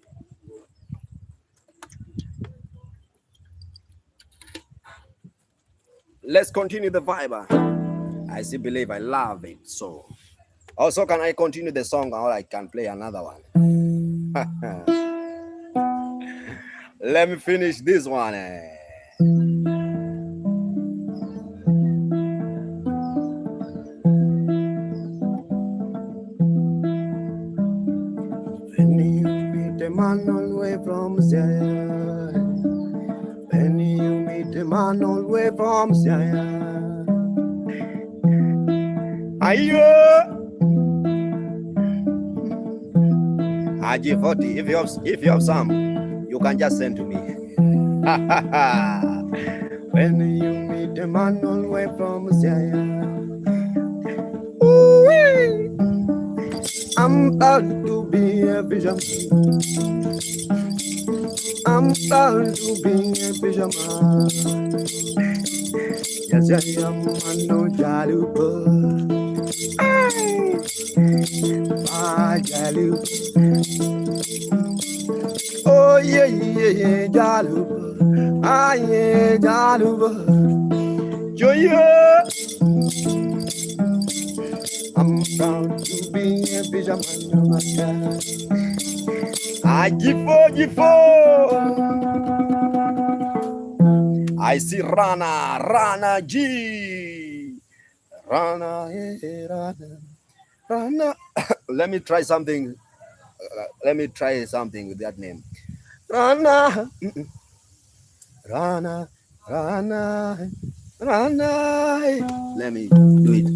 Let's continue the vibe. I still believe I love it. So, also, can I continue the song or I can play another one? Let me finish this one. When you meet a man all the way from Zion, when you meet a man all the way from Zion, Ayo, AG40. If you have some, you can just send to me. When you meet a man all the way from Zion, I'm proud to be a fisherman. I'm proud to be a fisherman. Yes, I am Mano Jalupa. Ah, Jalupa. Oh, yeah, yeah, yeah, Jalupa. Ah, yeah, Jalupa. Joya. I'm proud to be a fisherman. Ah, Gifo. I see Rana G. Rana. Let me try something. Let me try something with that name. Rana. Let me do it.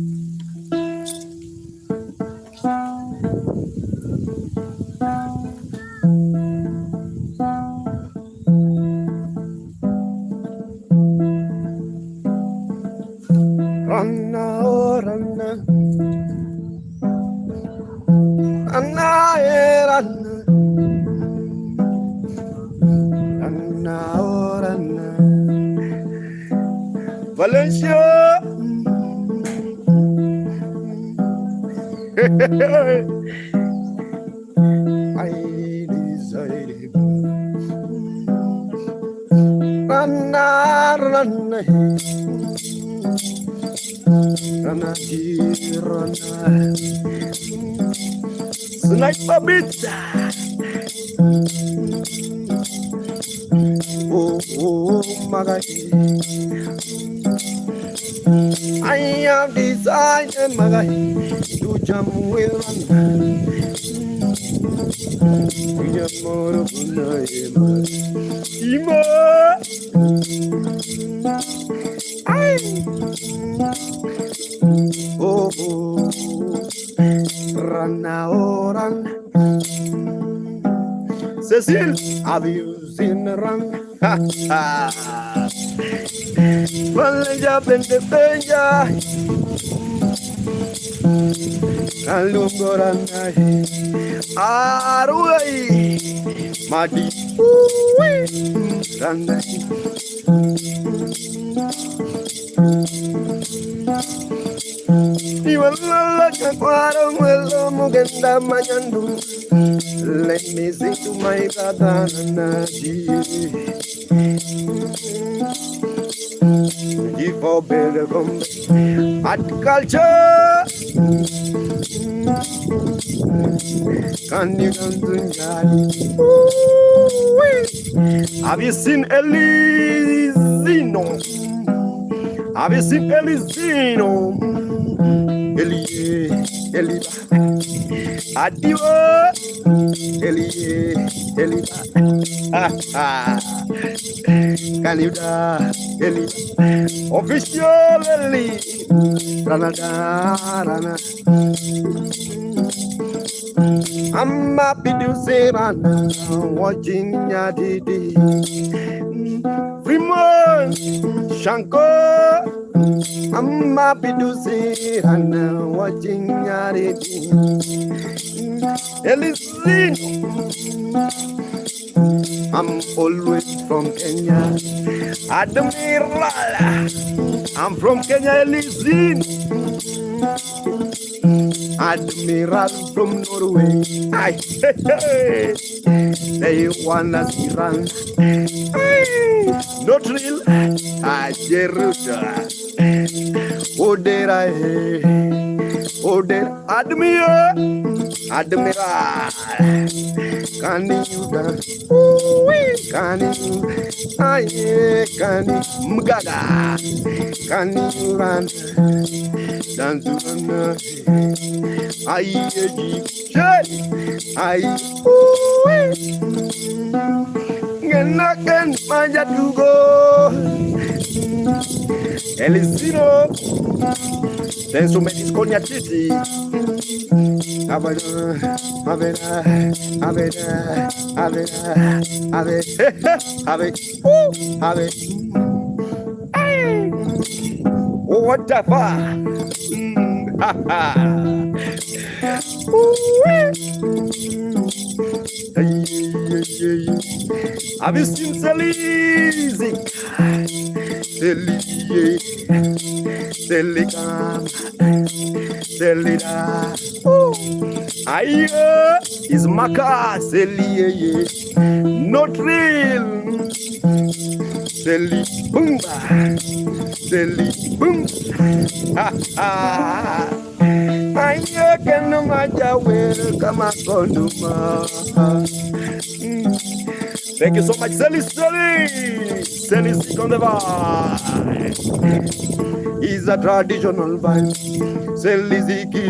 Rana. Valencia. I decided. Rana. Sniper beat. Oh, oh, Magai. I have decided, Magai, to jump with one. Oh, oh, run now, run. Cecile, have you seen the run? Ha ha. Valeja bende benja, kalungorana, aruai, madi, rana. Iwalala kakwaro mwelo mugenda mayandu. Let me sing to my brother Nadi. Give for better come at culture. Can you have you seen Elizino? Have you seen Elizino? Eliba, adieu, Eliba, Canada, Eliba, officially, Rana. I'm happy to say, man, watching nyatiti, Fremont, Shanko. I'm happy to see and watching nyatiti. Listen, I'm always from Kenya. Admiral, I'm from Kenya. Listen, Admiral from Norway. They wanna see run. Not real. Jerusalem. Oh, there I oh, there Admiral. Can you dance? Can you? Can you? Mgaga. Can you run? Dance to the Genaken manja dugo Elisino Tenso medis con nyatiti what the fuck? Have you seen Selizi? Selida. Aye, is Maka Selie. Not real. Seli Bumba. Seli Bum. Ha ha. Aye, can no matter where come a condoma. Thank you so much, Sally. Sally on the vibe. It's a traditional vibe. Sally Ziki.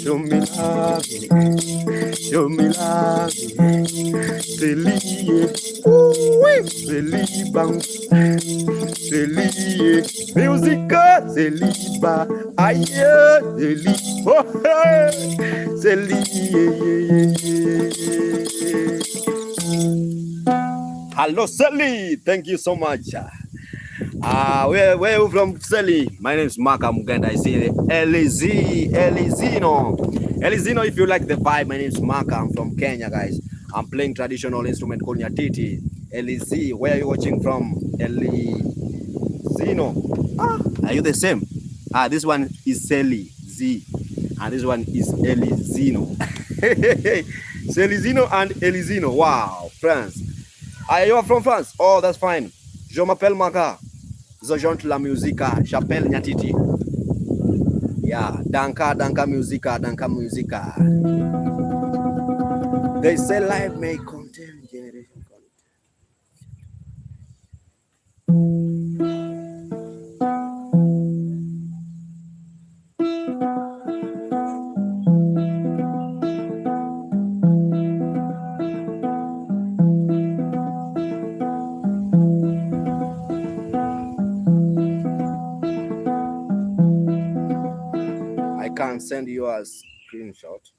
Show me love. Show me love. Sally. Sally bang. Sally. Music. Sally ba. Aye. Sally. Oh, hey. Sally. Hello, Sally. Thank you so much. Where are you from, Sally? My name is Mark Muganda. I see Elizino, if you like the vibe, my name is Mark. I'm from Kenya, guys. I'm playing traditional instrument called nyatiti. Elizi, where are you watching from? Elizino. Are you the same? This one is Sally Z. And this one is Elizino. Elizino and Elizino. Wow, France. You are from France? Oh, that's fine. Je m'appelle Maka. Je chante la musique. J'appelle nyatiti. Yeah, danka musica. They say life may contain generation. I can send you a screenshot.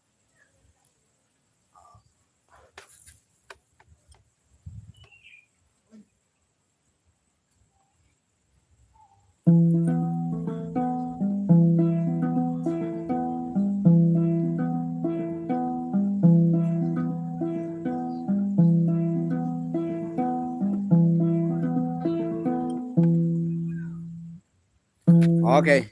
Okay.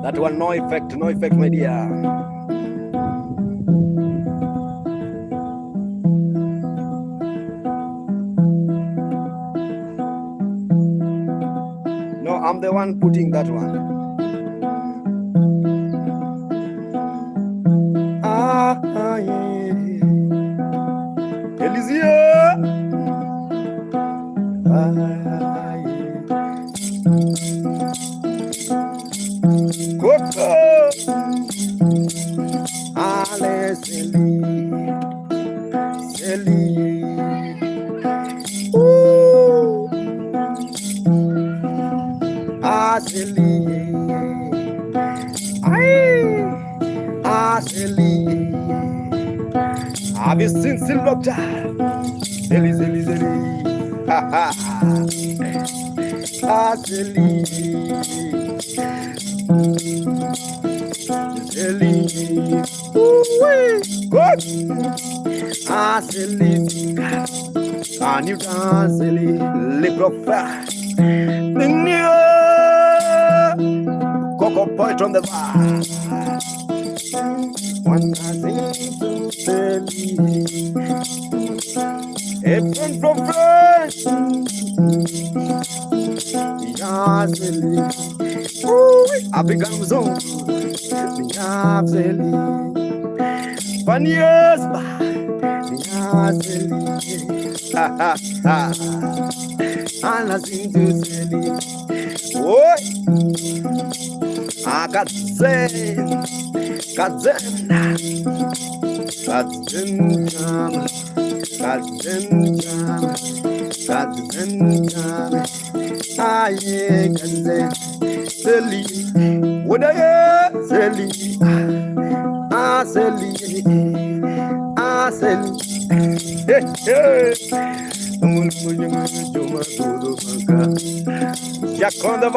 That one, no effect, my dear. No, I'm the one putting that one. Yeah. Elysia. Yeah. Coco. Alesseli. Aseli. Aseli. Have you seen Silvocta? Zeli. Ha ha. Aseli. Zeli. Good. Aseli. Can you dance, Zeli? Liprofa. Coco Point on the bar. One thing to tell you. A friend from France. Yazeli. African zone. Yazeli. Spaniards. Yazeli. Ha ha ha. Nothing to tell you. Oi. Jaconda.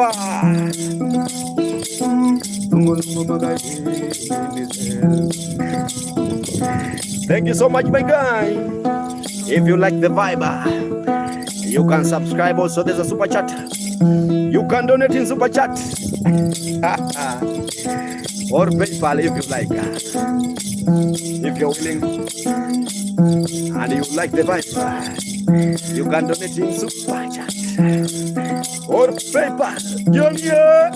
Thank you so much, my guy. If you like the vibe, you can subscribe. Also, there's a super chat. You can donate in super chat or PayPal if you like. If you're willing and you like the vibe, you can donate in super chat or PayPal. Junior.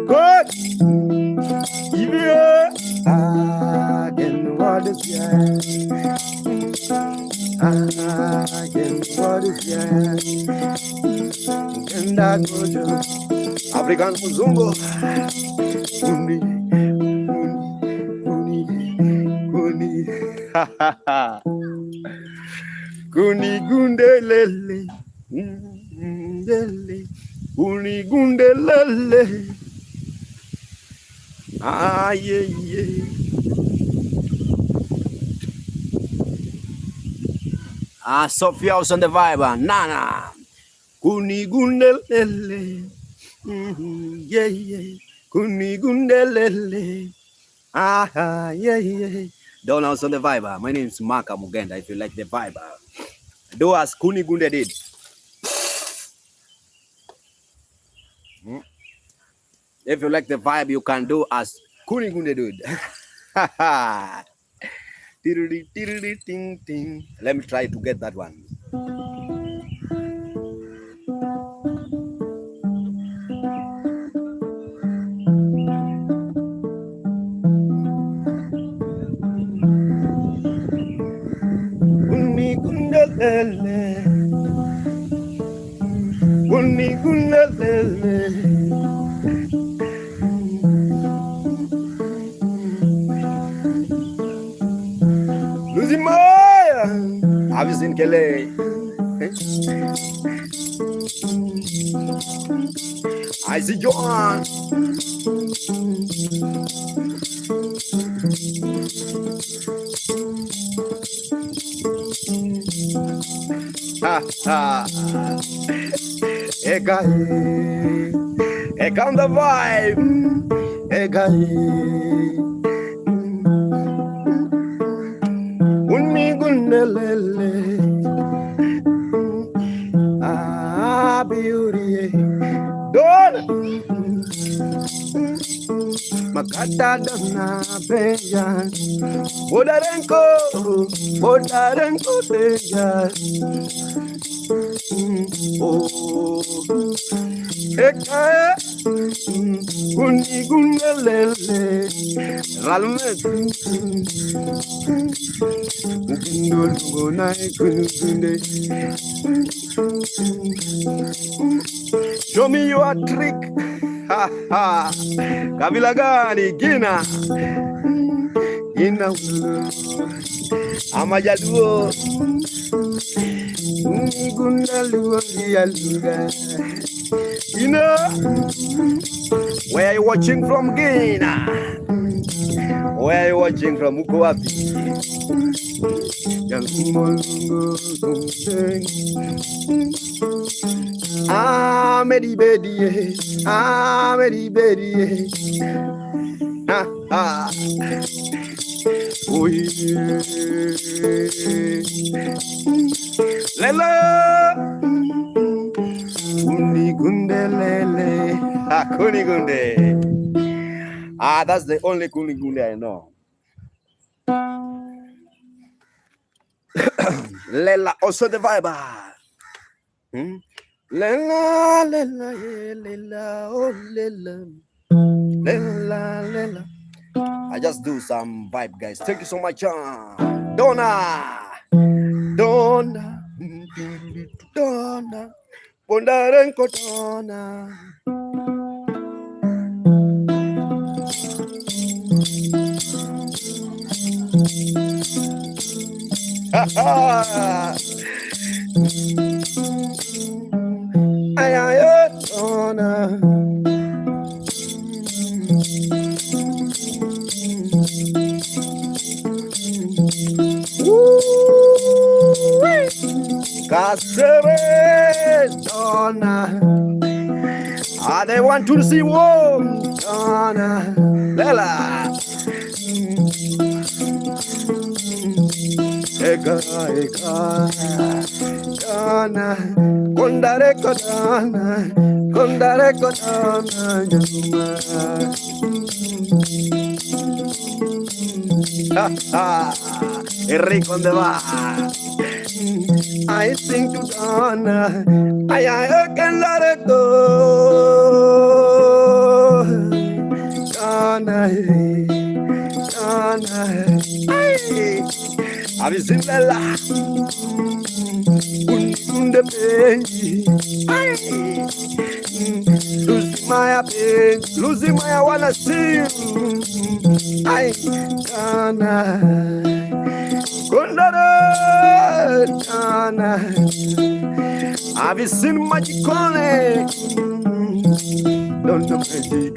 Good. Again, what is African Muzungu. Kuni gundelele. Kuni gundelele. Yeah. Sophia was on the vibe. Nana. Kuni gundelele. Yeah. Kuni gundelele. Yeah. Don't also on the vibe. My name is Maka Mugenda. If you like the vibe, do as Kuni Gunde did. If you like the vibe, you can do as Kuni Gunde did. Ting. Let me try to get that one. Luzimaya, have you seen Kelly? I see Johan. Eka on the vibe. Eka Unigunelele. Beauty. Don Makata dona beja. Bodarenko beja. Oh, eka unigunelele. Ralme show me your trick. Ha ha. Kabila gani Gina? Gina Amajaduo. Gundaluo Gialuga. Gina. Where are you watching from, Gina? Where are you watching from, Ukuapi? Medi Bedi, Medi Bedi. Oh, yeah. Lelo Kunigunde Lele. Kunigunde. That's the only Kunigunde I know. Lela also the vibe. Lela, lela, lela, oh lela, lela, lela. I just do some vibe, guys. Thank you so much. Donna, Donna, Donna, Bondarenko Donna. Ay, Donna. Casere Donna. They want to see warm Donna. Lela. Ega Donna. Kondare Donna. Kondare Donna. Enrico on the bar. I sing to Donna. I can let it go. Donna, Donna. Have you seen Bella? The baby. Losing my pain, losing my I wanna see you. I Donna. Donna. Have you seen Magic Corner? Don't know Magic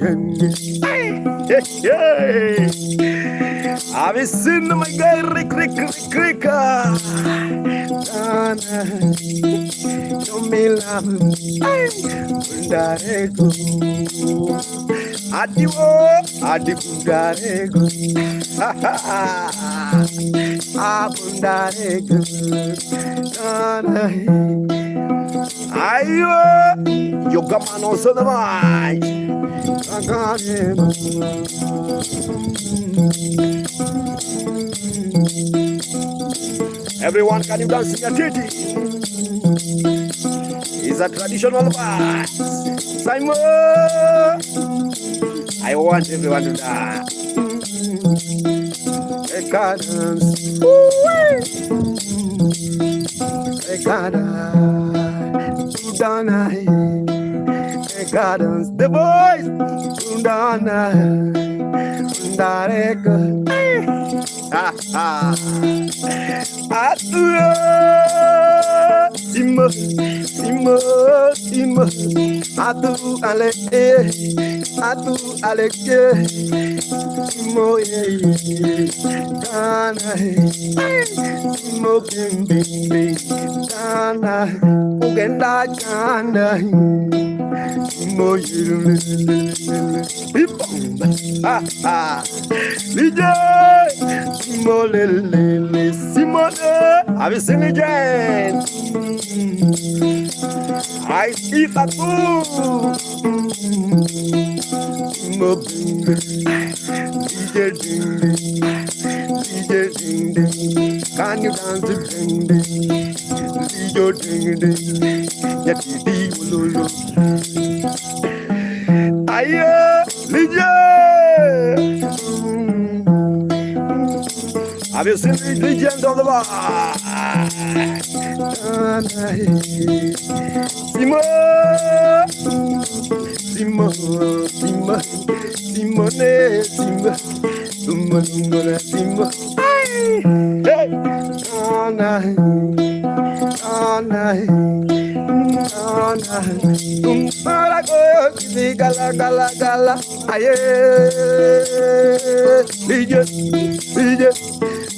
Have you seen my guy Rick? Donna. Don't be laughing. Darego. Adipundarego. Abundarego. Ayo, yoga man also the right. Everyone, can you dance nyatiti? It's a traditional dance. Simon, I want everyone to dance. Gardens, the boys, Undana, Undareka, Atura, Simo, Simo, Simo, Atu Aleke, Atu Aleke, Simo, Dana, Simo, Bing, Bing, Bing, Dana, Uganda, Dana. Have you seen it again? I see that too. Can you dance to ding ding? Ding ding, nyatiti ululu. Aye, Lydia. Have you seen the legend of the bar? Simo, Simo, Simo, Simone, Simo, Simo, Simo, Simo. Hey, Tumpara go, gala gala gala, aye, DJ, DJ,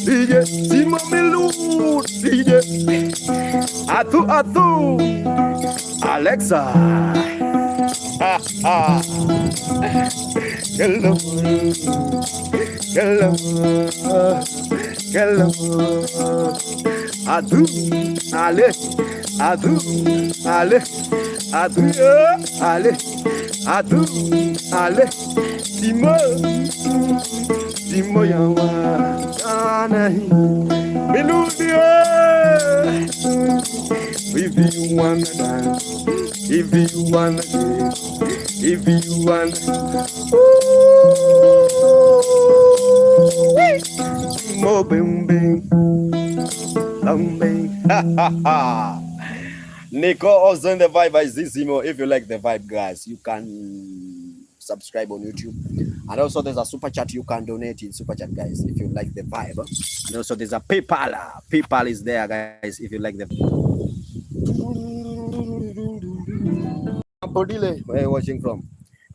DJ, Simo Milu, DJ, Atu Atu, Alexa, hello, hello, hello, Atu, Ale. Adu, ale, adu, ale, adu, ale, Simo, Simo yawa, ana, meludia. If you wanna dance, if you wanna dance, if you wanna, Simo bing bing, bing, ha ha ha. Nico also in the vibe by Zizimo. If you like the vibe, guys, you can subscribe on YouTube. And also there's a super chat you can donate in super chat, guys, if you like the vibe. And also there's a PayPal. PayPal is there, guys, if you like the Podile, where are you watching from?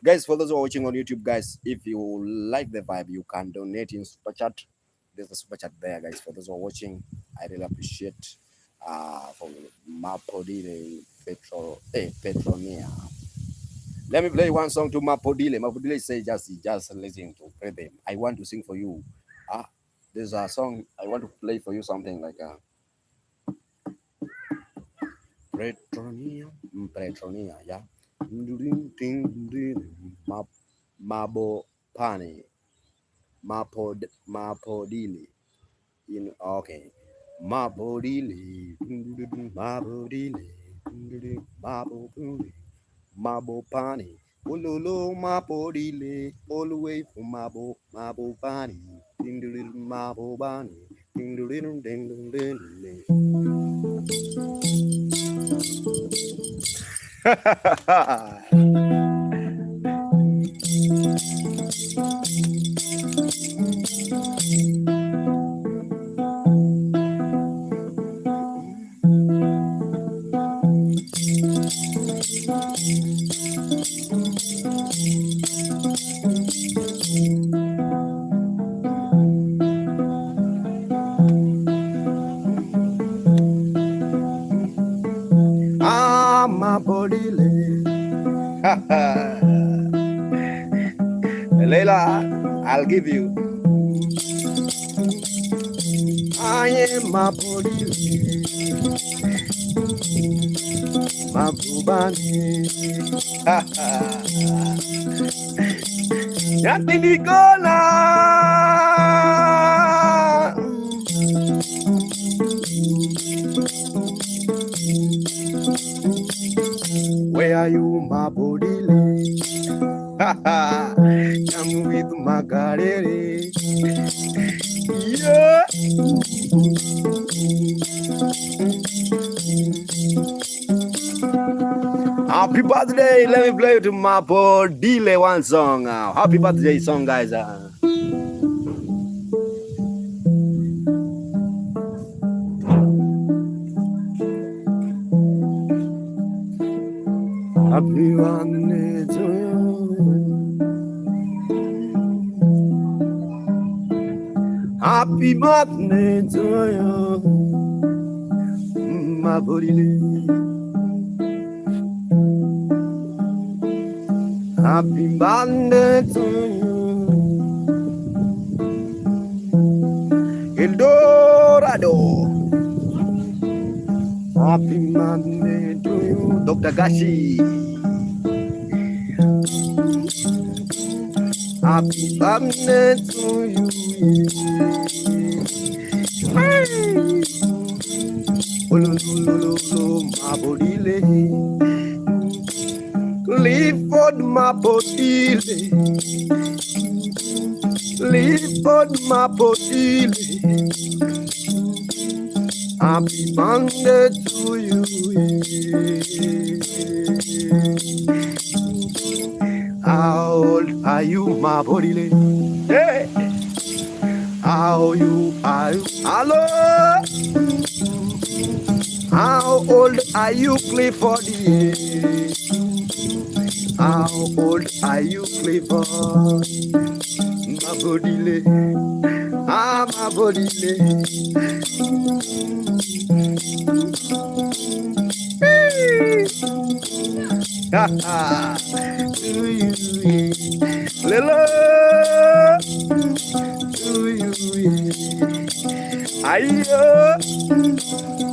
Guys, for those who are watching on YouTube, guys, if you like the vibe, you can donate in super chat. There's a super chat there, guys. For those who are watching, I really appreciate from Mapodile Petronia. Let me play one song to Mapodile. Mapodile says just listen to play them. I want to sing for you. There's a song I want to play for you, something like Petronia, yeah. Mabo Pani Mapodile. Okay. Mabodile, Mabodile, Mabo Pani, Ululu, Mabodile, all the way from Mabo Pani, Mabo Bani, Mabodile. Leila, I'll give you. I am Mabodile. Mabubani. Nyatiti kola. Where are you, Mabodile? Come with Magarere. Yeah. Happy birthday. Let me play to my boy Dile one song. Happy birthday song, guys. Happy birthday to you. Happy birthday to you, my body. Happy birthday to you, Eldorado. Happy birthday to you, Dr. Gashi. Happy birthday to you. My body, Clifford, my body, Clifford, my body. Happy birthday to you. How old are you, my body? Hey, how you are you? Hello. How old are you, Clifford? How old are you, Clifford? My body, my body. To you, Lila. To you, Ayo.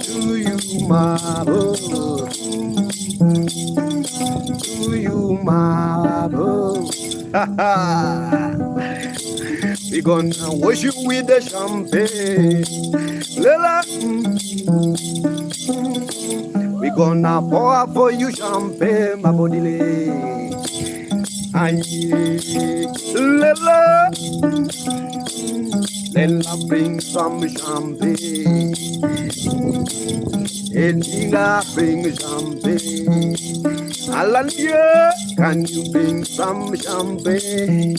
To you, my boy. To you, my boy. We gonna wash you with the champagne, Lila. We gonna pour for you champagne, my body. Aye, Lila. Lila, bring some champagne. Elinga, bring champagne. Alania, can you bring some champagne?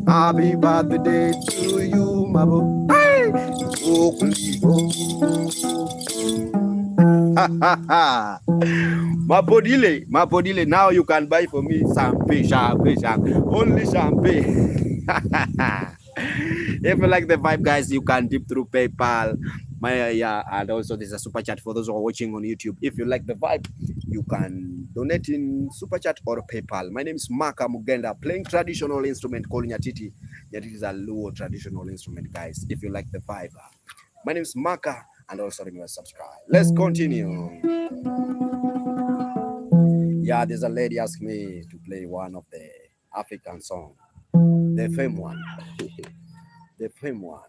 Happy birthday to you, my boy. Oh, my podile. Now you can buy for me champagne, only champagne. If you like the vibe, guys, you can dip through PayPal. And also there's a super chat for those who are watching on YouTube. If you like the vibe, you can donate in super chat or PayPal. My name is Maka Mugenda, playing traditional instrument called nyatiti. Nyatiti is a low traditional instrument, guys. If you like the vibe, my name is Maka, and also remember to subscribe. Let's continue. Yeah, there's a lady asked me to play one of the African song, the fame one. The fame one.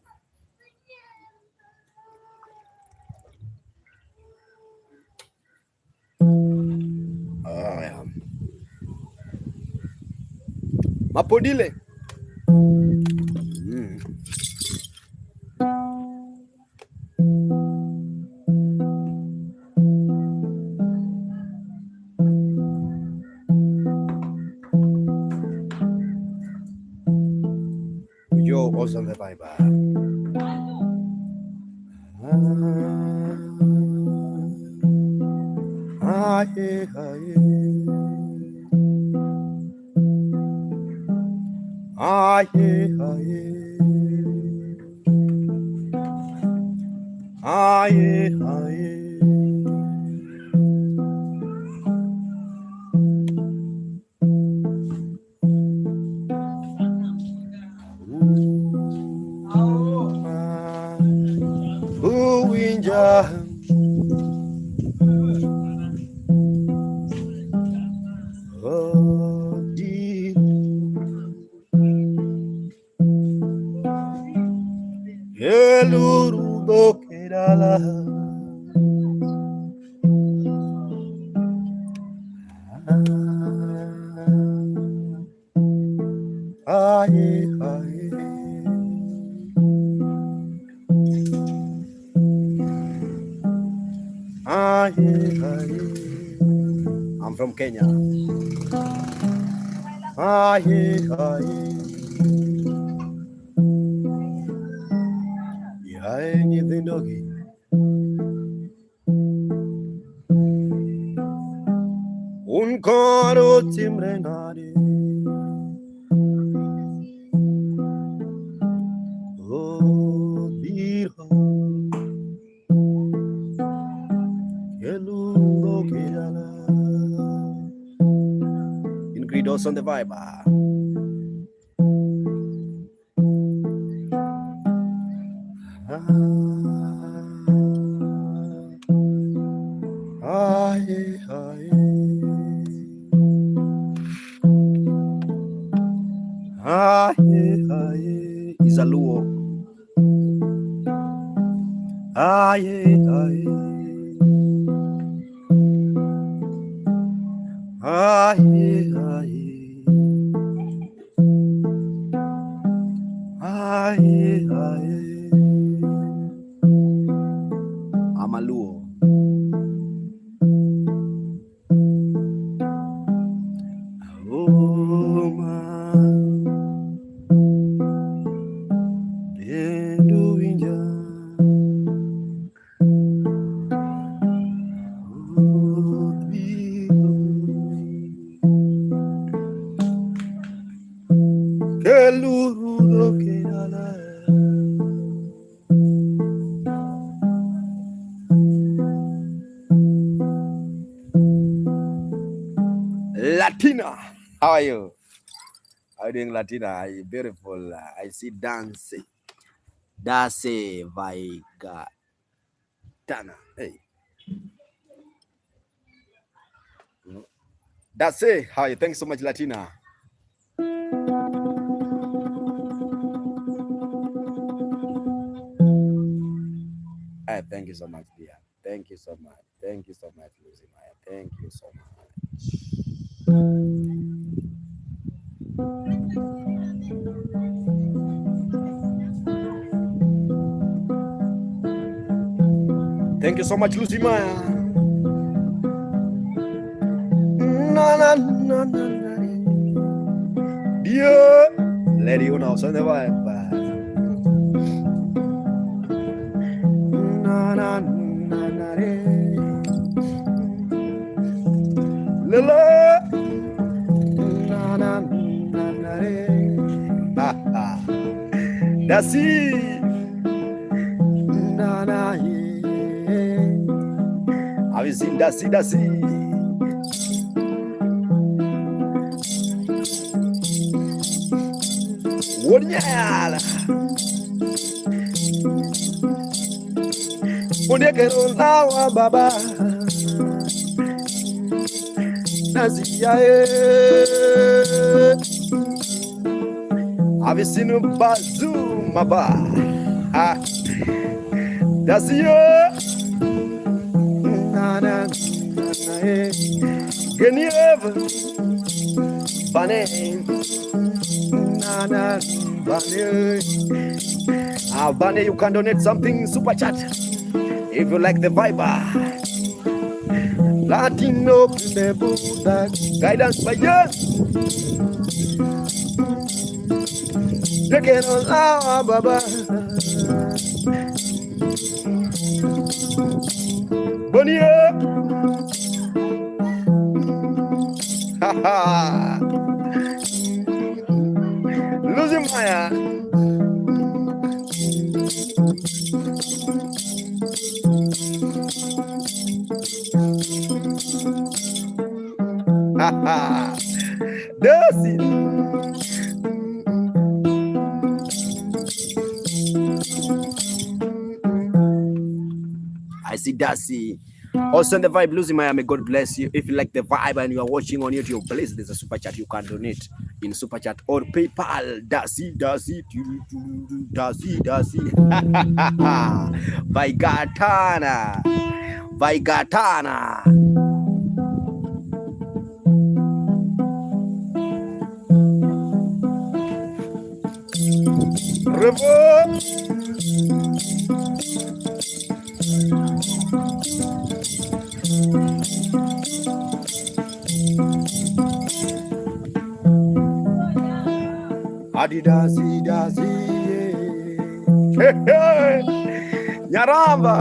Mapodile. Yo, also the Bible. I'm from Kenya. Aye, aye. Yae nyithindogi. Un coro timbre nade. Oh, dirha. Que lundo que ala. Ingridos on the vibe. Aye, aye. Aye, aye. Izaluo. Aye, aye. Aye, aye. Aye, aye. Amaluo. Oh, man. Dendo inja. Oh, Dio. Que ludo que ala. Latina, how are you? How are you doing, Latina? You're beautiful. I see dance. Dase Vaiga Dana. Hey. That's it. How are you? Thanks so much, Latina. Hey, thank you so much, dear. Thank you so much. Thank you so much, Lucy Maya. Thank you so much. Thank you so much, Lucy Maya. Na na na na na. Dear Lady Una, on the vibe. Na na na na. Lila. Na na na na. That's it. Na na. Have you seen Dasi Dasi? Wonyala. Wonyekero lawa baba. Dasi yae. Have you seen Bazoo Maba? Dasi yo. Na na na. Can you ever Bunny? Na na Bunny. Bunny, you can donate something super chat if you like the vibe. Latino the Buddha guidance by you. Take it on our baba. Bunny. Losing Maya. Does it? I see Darcy. Also on the vibe, Losing Maya, may God bless you. If you like the vibe and you are watching on YouTube, please, there's a super chat you can donate in super chat or PayPal. Darcy. Vaigatana. Revo. Adidasi dasi. Nyaramba.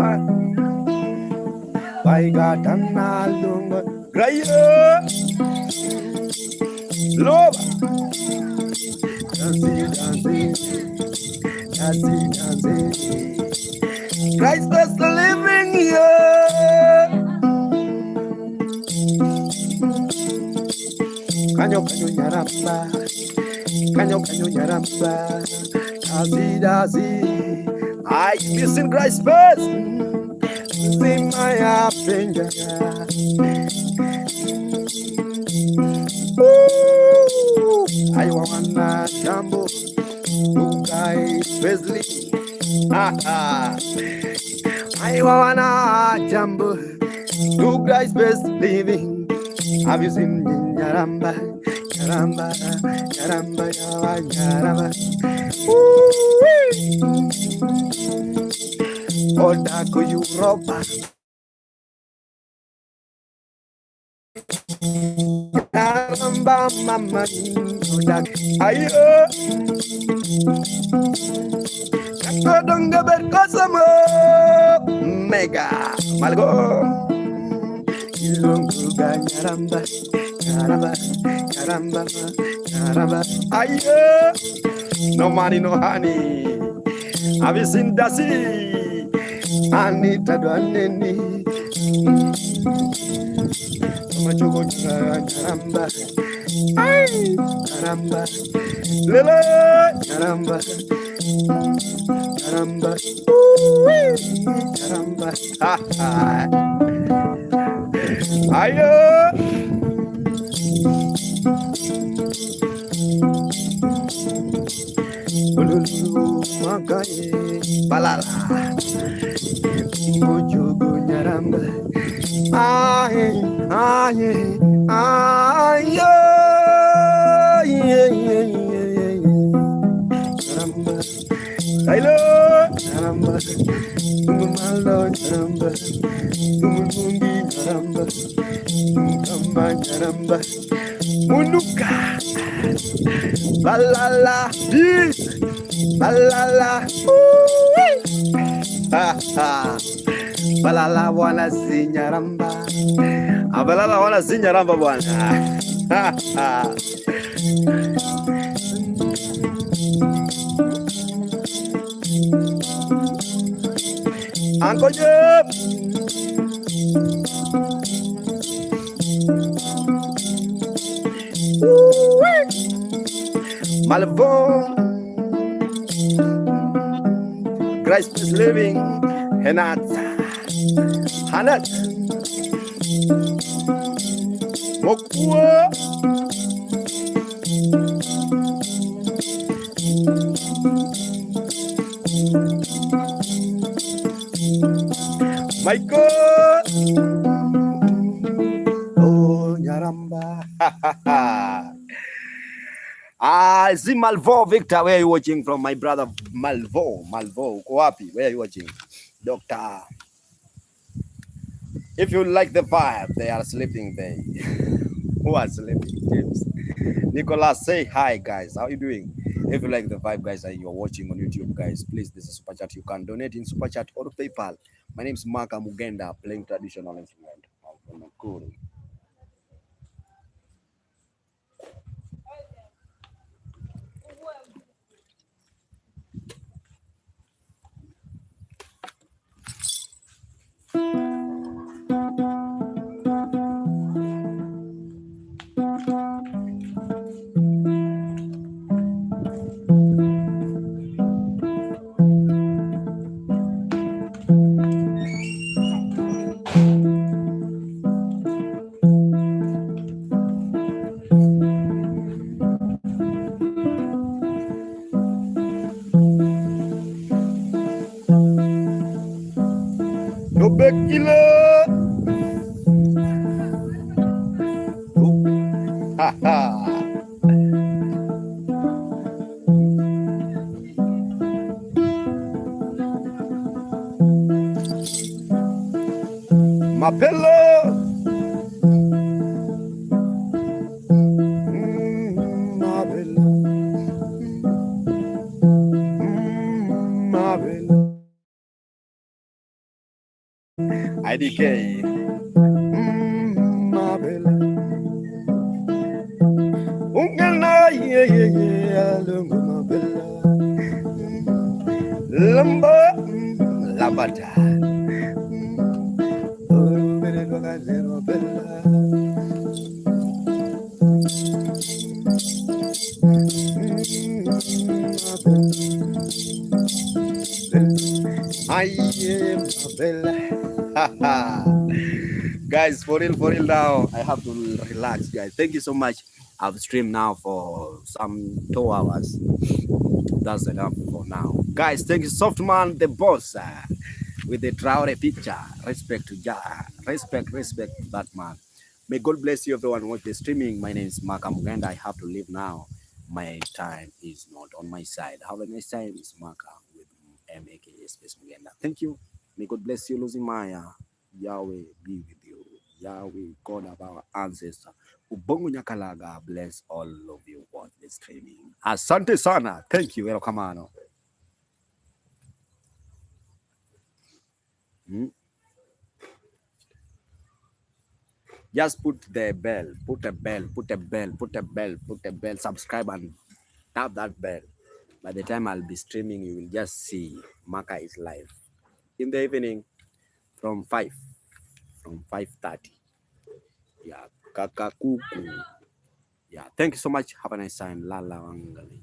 Baigatana lunga. Graya. Loba. Dansi, dansi. Dansi, dansi. Christ is the living here. Kanyo kanyo nyaramba. Kanyo kanyo nyaramba. Dansi, dansi. I listen Christ first. Sing my finger. I wanna jumbo. You guys, Wesley. I wanna jumbo. You guys best living. Have you seen Yaramba? Yaramba, Yaramba, Yaramba. Odako Europa. Yaramba, mama. Ayo. Donga berkosamo mega malgo ilungu nyaramba nyaramba nyaramba nyaramba ayo no money no honey have you seen dasi anita dwaneni machogo nyaramba ay nyaramba lele nyaramba Caramba, caramba, ayo, ululu makai balala, mojogo nyaramba, aye, aye, ayo, caramba. Hello, Naramba, Malo, Naramba, Mungi, Naramba, Kamba, Naramba, Munuka, Balala, Balala, Balala, wana sinyaramba, Balala, wana sinyaramba, wana. Uncle Jeb. Malvon. Christ is living. Henat. Hanat. Mokua. Michael! Oh, Nyaramba. I see Malvo Victor. Where are you watching from, my brother? Malvo. Uko wapi? Where are you watching? Doctor. If you like the vibe, they are sleeping there. Who are sleeping? James. Nicholas, say hi, guys. How are you doing? If you like the vibe, guys, and you're watching on YouTube, guys, please, this is Super Chat. You can donate in Super Chat or PayPal. My name is Mark Mugenda, playing traditional instrument. Cool. Bekila. Mapelo. Mapelo. IDK. Mabella. Ungana, yeah, Mabella. Lamba, Lambata. I am Bella. Guys, for real now. I have to relax, guys. Thank you so much. I've streamed now for some 2 hours. That's enough for now. Guys, thank you, Softman, the boss, with the Traore picture. Respect to Ja. Respect that man. May God bless you, everyone watch the streaming. My name is Mark Muganda. I have to leave now. My time is not on my side. Have a nice time. It's Mark with MAKA Space Muganda. Thank you. May God bless you, Losing Maya. Yahweh be with you. Yahweh, God of our ancestor. Ubongo Nyakalaga, bless all of you watch the streaming. Asante sana. Thank you. Welcome. Just put the bell, put a bell, subscribe and tap that bell. By the time I'll be streaming, you will just see Maka is live in the evening from 5:30. Yeah, kakakuku. Yeah, thank you so much. Have a nice time. Lala wangali.